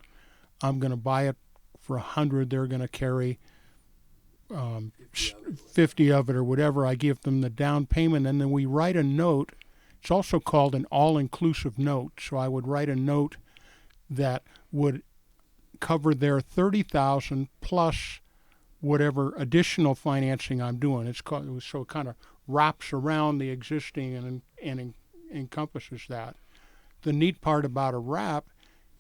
I'm going to buy it for $100. They're going to carry 50 of it or whatever. I give them the down payment, and then we write a note. It's also called an all-inclusive note. So I would write a note that would cover their $30,000 plus whatever additional financing I'm doing. So it kind of wraps around the existing and encompasses that. The neat part about a wrap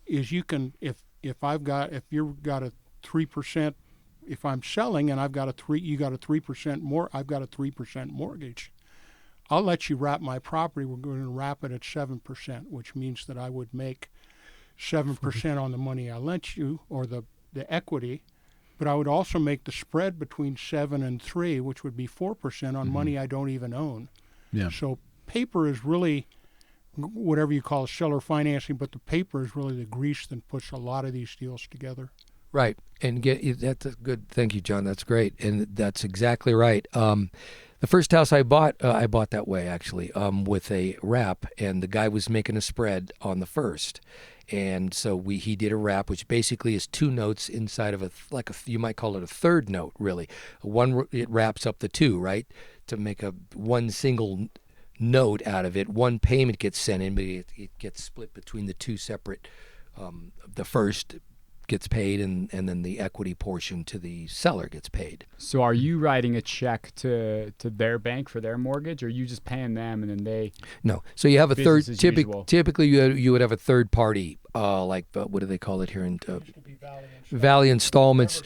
is you can, if you've got a 3%, if I'm selling and you got a 3% more, I've got a 3% mortgage. I'll let you wrap my property. We're going to wrap it at 7%, which means that I would make 7% on the money I lent you, or the equity, but I would also make the spread between 7 and 3, which would be 4% on money I don't even own. Yeah. So paper is really whatever you call seller financing, but the paper is really the grease that puts a lot of these deals together. Right. And that's a good. Thank you, John. That's great. And that's exactly right. The first house I bought that way, actually, with a wrap, and the guy was making a spread on the first. And so he did a wrap, which basically is 2 notes inside of you might call it a third note, really. It wraps up the 2, right? To make one single note out of it. One payment gets sent in, but it gets split between the 2 separate. The first gets paid, and then the equity portion to the seller gets paid. So are you writing a check to their bank for their mortgage, or are you just paying them and then they? No. So you have a third. Business as usual. Typically, you would have a third party, what do they call it here in Valley Installments?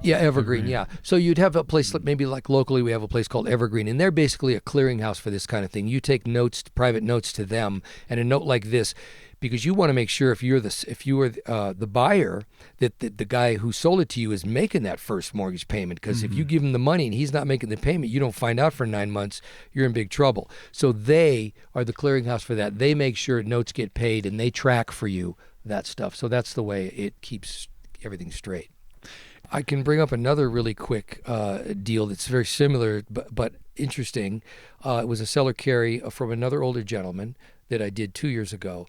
Yeah, Evergreen. Yeah. So you'd have a place maybe like locally we have a place called Evergreen, and they're basically a clearinghouse for this kind of thing. You take notes, private notes to them, and a note like this. Because you want to make sure if you were the buyer, that the guy who sold it to you is making that first mortgage payment. Because if you give him the money and he's not making the payment, you don't find out for 9 months, you're in big trouble. So they are the clearinghouse for that. They make sure notes get paid and they track for you that stuff. So that's the way it keeps everything straight. I can bring up another really quick deal that's very similar but interesting. It was a seller carry from another older gentleman that I did 2 years ago.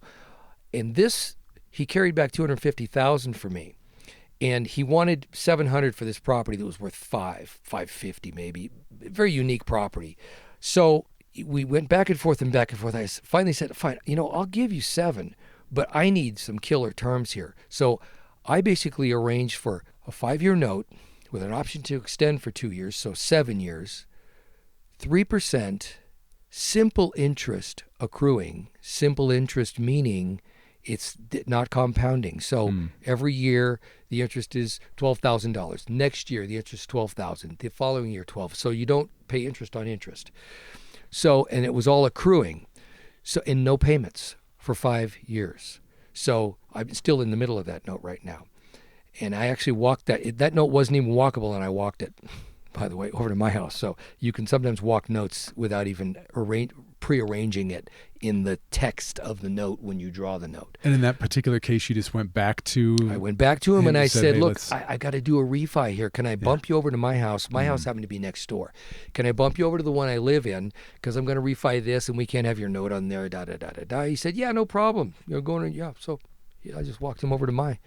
And this, he carried back $250,000 for me, and he wanted $700 for this property that was worth $550 maybe. Very unique property. So we went back and forth. I finally said, "Fine, I'll give you $7, but I need some killer terms here." So I basically arranged for a 5-year note with an option to extend for 2 years, so 7 years, 3%, simple interest accruing. Simple interest meaning it's not compounding. So every year the interest is $12,000. Next year the interest is $12,000. The following year $12,000. So you don't pay interest on interest. So, and it was all accruing. So, and no payments for 5 years. So I'm still in the middle of that note right now. And I actually walked that note wasn't even walkable, and I walked it, by the way, over to my house. So you can sometimes walk notes without even prearranging it in the text of the note when you draw the note. And in that particular case, you just went back to... I went back to him and I said, "Hey, look, I got to do a refi here. Can I bump you over to my house? My house happened to be next door. Can I bump you over to the one I live in? Because I'm going to refi this and we can't have your note on there, da-da-da-da-da." He said, "Yeah, no problem. So I just walked him over to my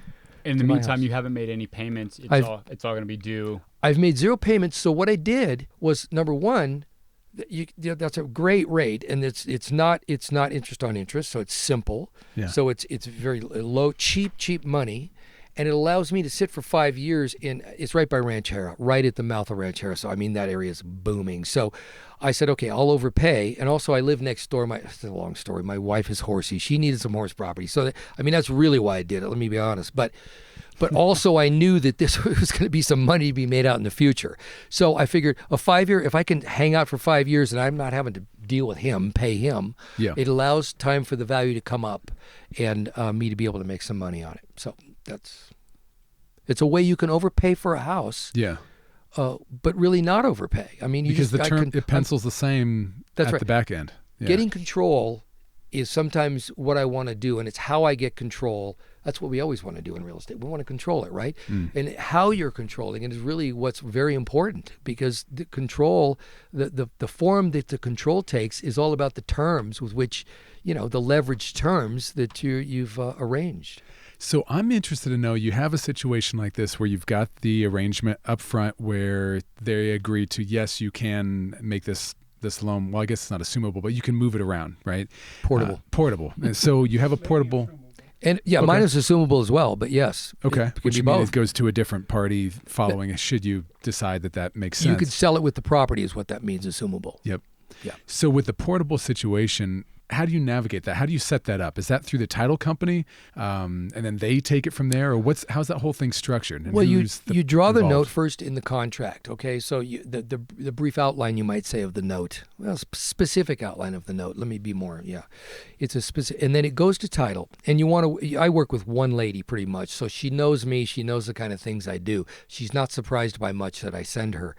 In the my meantime, house. you haven't made any payments. It's all going to be due. I've made 0 payments. So what I did was, number one, that's a great rate, and it's not interest on interest, so it's simple. Yeah. So it's very low, cheap money, and it allows me to sit for 5 years it's right by Ranchera, right at the mouth of Ranchera. So I mean that area is booming. So I said, okay, I'll overpay, and also I live next door. It's a long story. My wife is horsey. She needed some horse property. So that's really why I did it. Let me be honest, but also I knew that this was going to be some money to be made out in the future. So I figured a 5-year, if I can hang out for 5 years and I'm not having to deal with him, pay him, it allows time for the value to come up and me to be able to make some money on it. So it's a way you can overpay for a house. Yeah. But really not overpay. I mean, because it pencils the same at the back end. Yeah. Getting control is sometimes what I want to do, and it's how I get control. That's what we always want to do in real estate. We want to control it, right? And how you're controlling it is really what's very important, because the control, the form that the control takes is all about the terms with which, the leveraged terms that you've arranged. So I'm interested to know, you have a situation like this where you've got the arrangement up front where they agree to, yes, you can make this loan. Well, I guess it's not assumable, but you can move it around, right? Portable. And so you have a portable. And mine is assumable as well, but yes. Okay. Which means it goes to a different party following, should you decide that makes sense. You could sell it with the property is what that means, assumable. Yep. Yeah. So with the portable situation, how do you navigate that? How do you set that up? Is that through the title company, and then they take it from there, or how's that whole thing structured? And well, you draw the involved? note first in the contract. Okay, so the brief outline, you might say, of the note. Well, specific outline of the note. Let me be more. Yeah, it's a specific, and then it goes to title. And I work with one lady pretty much, so she knows me. She knows the kind of things I do. She's not surprised by much that I send her,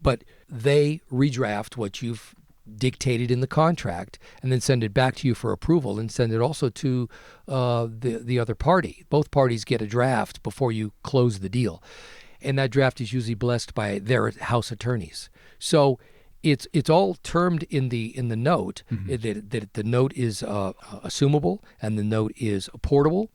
but they redraft what you've dictated in the contract, and then send it back to you for approval, and send it also to the other party. Both parties get a draft before you close the deal, and that draft is usually blessed by their house attorneys. So it's all termed in the note, that the note is assumable and the note is portable.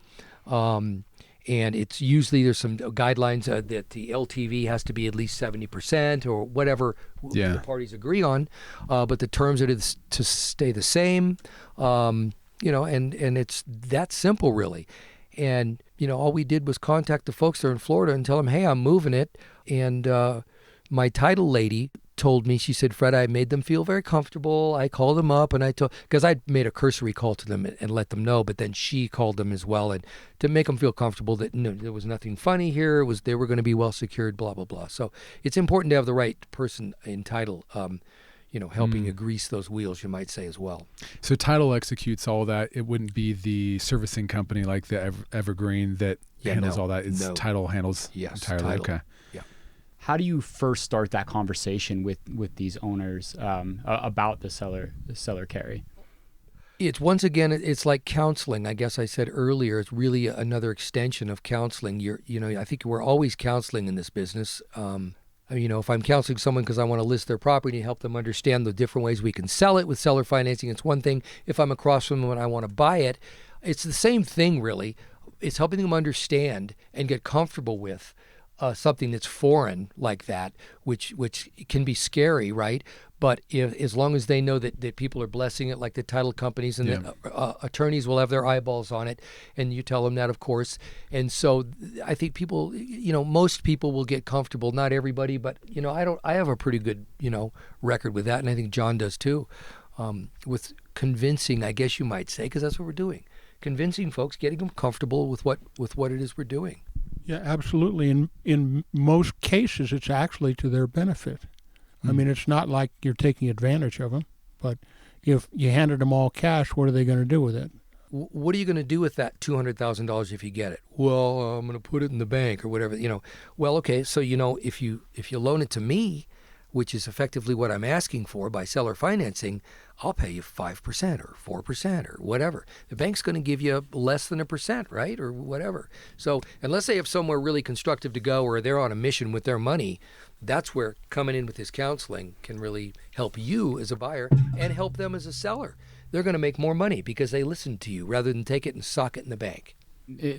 And it's usually, there's some guidelines that the LTV has to be at least 70% or whatever the parties agree on, but the terms are to stay the same, and it's that simple, really. And, all we did was contact the folks there in Florida and tell them, hey, I'm moving it. And my title lady told me, she said, Fred, I made them feel very comfortable. I called them up and because I'd made a cursory call to them and let them know, but then she called them as well, and to make them feel comfortable that there was nothing funny here. They were going to be well secured, blah, blah, blah. So it's important to have the right person in title, helping to grease those wheels, you might say, as well. So title executes all that. It wouldn't be the servicing company like the Evergreen that handles all that. It's title handles entirely. Title. Okay. How do you first start that conversation with these owners about the seller Cary? It's once again, it's like counseling. I guess I said earlier, it's really another extension of counseling. I think we're always counseling in this business. If I'm counseling someone because I want to list their property and help them understand the different ways we can sell it with seller financing, it's one thing. If I'm across from them and I want to buy it, it's the same thing, really. It's helping them understand and get comfortable with something that's foreign like that, which can be scary, right? But as long as they know that people are blessing it, like the title companies and the attorneys will have their eyeballs on it, and you tell them that, of course. And so I think people, most people will get comfortable. Not everybody, but I have a pretty good record with that, and I think John does too, with convincing, I guess you might say, because that's what we're doing, convincing folks, getting them comfortable with what it is we're doing. Yeah, absolutely. In most cases, it's actually to their benefit. I mean, it's not like you're taking advantage of them, but if you handed them all cash, what are they going to do with it? What are you going to do with that $200,000 if you get it? Well, I'm going to put it in the bank or whatever. Well, okay, so if you loan it to me, which is effectively what I'm asking for by seller financing, I'll pay you 5% or 4% or whatever. The bank's going to give you less than 1%, right, or whatever. So unless they have somewhere really constructive to go or they're on a mission with their money, that's where coming in with this counseling can really help you as a buyer and help them as a seller. They're going to make more money because they listened to you rather than take it and sock it in the bank.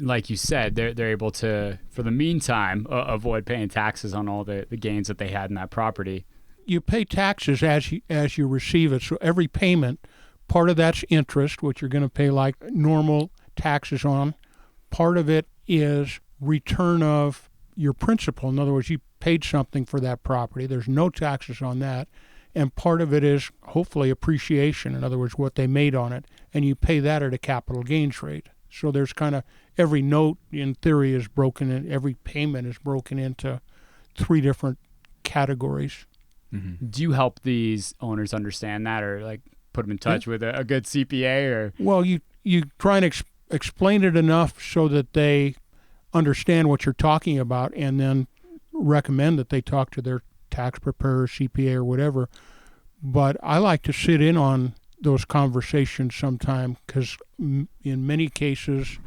Like you said, they're able to, for the meantime, avoid paying taxes on all the gains that they had in that property. You pay taxes as you receive it. So every payment, part of that's interest, which you're going to pay like normal taxes on. Part of it is return of your principal. In other words, you paid something for that property. There's no taxes on that. And part of it is hopefully appreciation. In other words, what they made on it. And you pay that at a capital gains rate. So there's kind of every note in theory is broken in, every payment is broken into 3 different categories. Mm-hmm. Do you help these owners understand that, or like put them in touch with a good CPA? Or well, you try and explain it enough so that they understand what you're talking about, and then recommend that they talk to their tax preparer, CPA, or whatever. But I like to sit in on those conversations sometime because in many cases,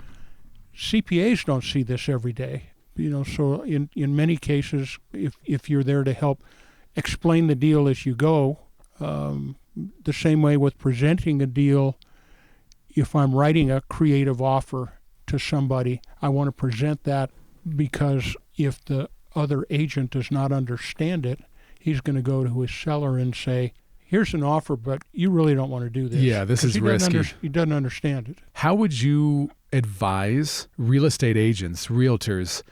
CPAs don't see this every day. So in many cases, if you're there to help explain the deal as you go, the same way with presenting a deal, if I'm writing a creative offer to somebody, I want to present that because if the other agent does not understand it, he's going to go to his seller and say, here's an offer, but you really don't want to do this. Yeah, this is risky. He doesn't understand it. How would you advise real estate agents, realtors,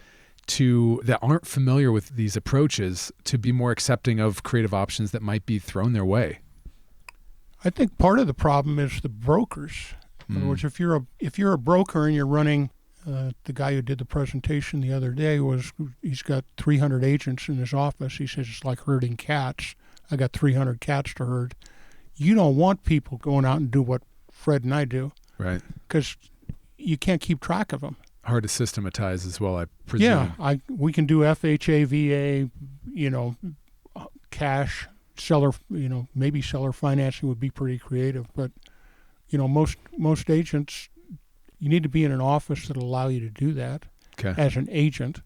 that aren't familiar with these approaches to be more accepting of creative options that might be thrown their way? I think part of the problem is the brokers. In other words, if you're a broker and you're running, the guy who did the presentation the other day he's got 300 agents in his office. He says it's like herding cats. I got 300 cats to herd. You don't want people going out and do what Fred and I do. Right. Because you can't keep track of them. Hard to systematize as well, I presume. Yeah, we can do FHA, VA, cash, seller, maybe seller financing would be pretty creative, but most agents, you need to be in an office that'll allow you to do that as an agent.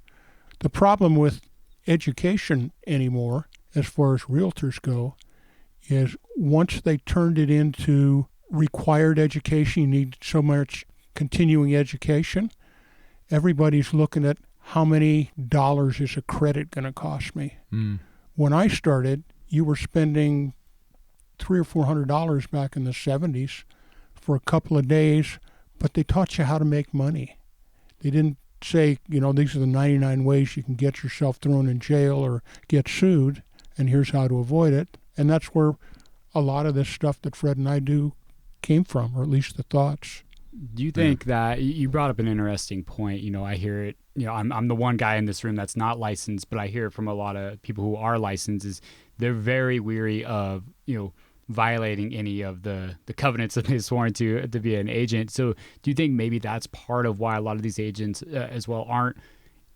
The problem with education anymore, as far as realtors go, is once they turned it into required education, you need so much continuing education, everybody's looking at how many dollars is a credit going to cost me. When I started, you were spending $300 or $400 back in the 70s for a couple of days, but they taught you how to make money. They didn't say, these are the 99 ways you can get yourself thrown in jail or get sued, and here's how to avoid it. And that's where a lot of this stuff that Fred and I do came from, or at least the thoughts. Do you think that you brought up an interesting point? I hear it. I'm the one guy in this room that's not licensed, but I hear it from a lot of people who are licensed. Is they're very weary of violating any of the covenants that they sworn to be an agent. So do you think maybe that's part of why a lot of these agents as well aren't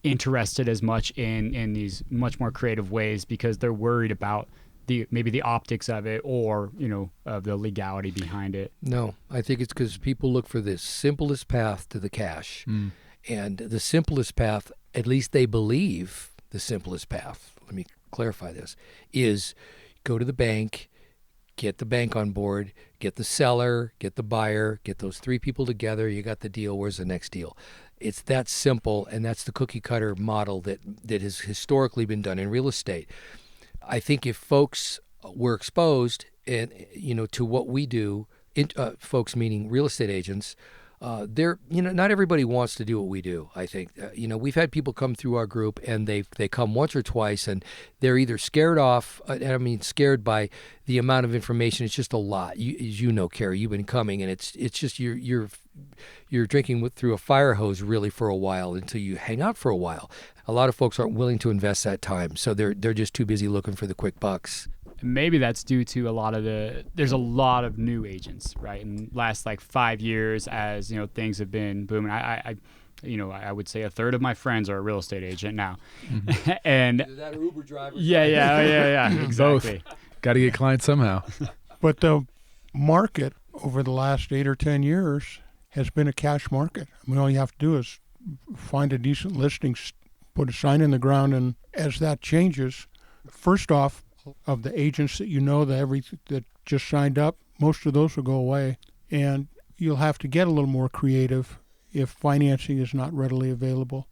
interested as much in these much more creative ways, because they're worried about maybe the optics of it, or of the legality behind it? No, I think it's because people look for the simplest path to the cash. And the simplest path, at least they believe the simplest path, let me clarify this, is go to the bank, get the bank on board, get the seller, get the buyer, get those three people together, you got the deal, where's the next deal? It's that simple, and that's the cookie cutter model that has historically been done in real estate. I think if folks were exposed to what we do, folks meaning real estate agents, not everybody wants to do what we do. I think we've had people come through our group, and they come once or twice, and they're either scared off. Scared by the amount of information. It's just a lot. As you know, Cary, you've been coming, and it's just you're drinking through a fire hose really for a while until you hang out for a while. A lot of folks aren't willing to invest that time, so they're just too busy looking for the quick bucks. Maybe that's due to there's a lot of new agents, right? In the last 5 years, as things have been booming. I would say a third of my friends are a real estate agent now. Mm-hmm. And is that an Uber driver? Yeah, exactly. Got to get clients somehow. But the market over the last 8 or 10 years has been a cash market. All you have to do is find a decent listing, put a sign in the ground, and as that changes, first off, of the agents that just signed up, most of those will go away, and you'll have to get a little more creative if financing is not readily available.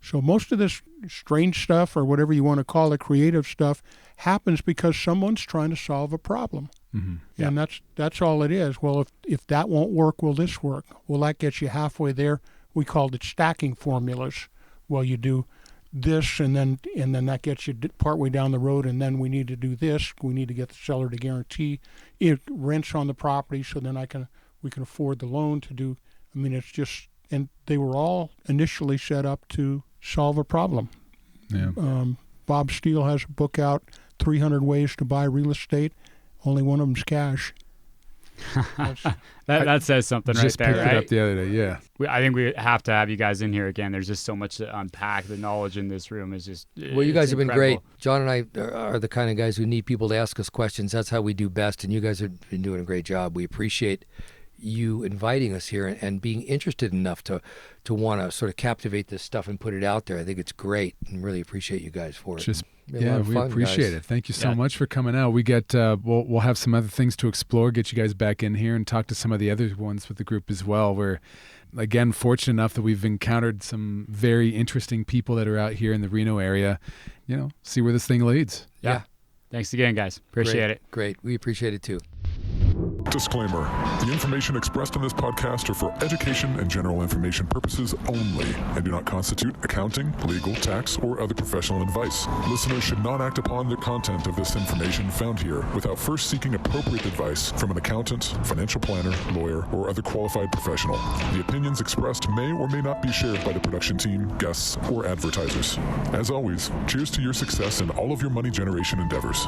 So most of this strange stuff, or whatever you want to call it, creative stuff, happens because someone's trying to solve a problem. Mm-hmm. And that's all it is. Well, if that won't work, will this work? Well, that gets you halfway there. We called it stacking formulas. Well, you do this, and then that gets you partway down the road, and then we need to do this. We need to get the seller to guarantee it rents on the property, so then we can afford the loan to do. It's just, and they were all initially set up to solve a problem. Yeah. Bob Steele has a book out, 300 Ways to Buy Real Estate. Only one of them's cash. That says something right there, right? Just picked it up the other day, yeah. I think we have to have you guys in here again. There's just so much to unpack. The knowledge in this room is just Well, you guys have been great. John and I are the kind of guys who need people to ask us questions. That's how we do best, and you guys have been doing a great job. We appreciate you inviting us here and being interested enough to want to sort of captivate this stuff and put it out there. I think it's great, and really appreciate you guys for it. We appreciate it. Thank you so much for coming out. We get we'll have some other things to explore, get you guys back in here and talk to some of the other ones with the group as well. We're, again, fortunate enough that we've encountered some very interesting people that are out here in the Reno area. See where this thing leads. Yeah. Thanks again, guys. Appreciate it. Great. We appreciate it too. Disclaimer. The information expressed in this podcast are for education and general information purposes only and do not constitute accounting, legal, tax, or other professional advice. Listeners should not act upon the content of this information found here without first seeking appropriate advice from an accountant, financial planner, lawyer, or other qualified professional. The opinions expressed may or may not be shared by the production team, guests, or advertisers. As always, cheers to your success in all of your money generation endeavors.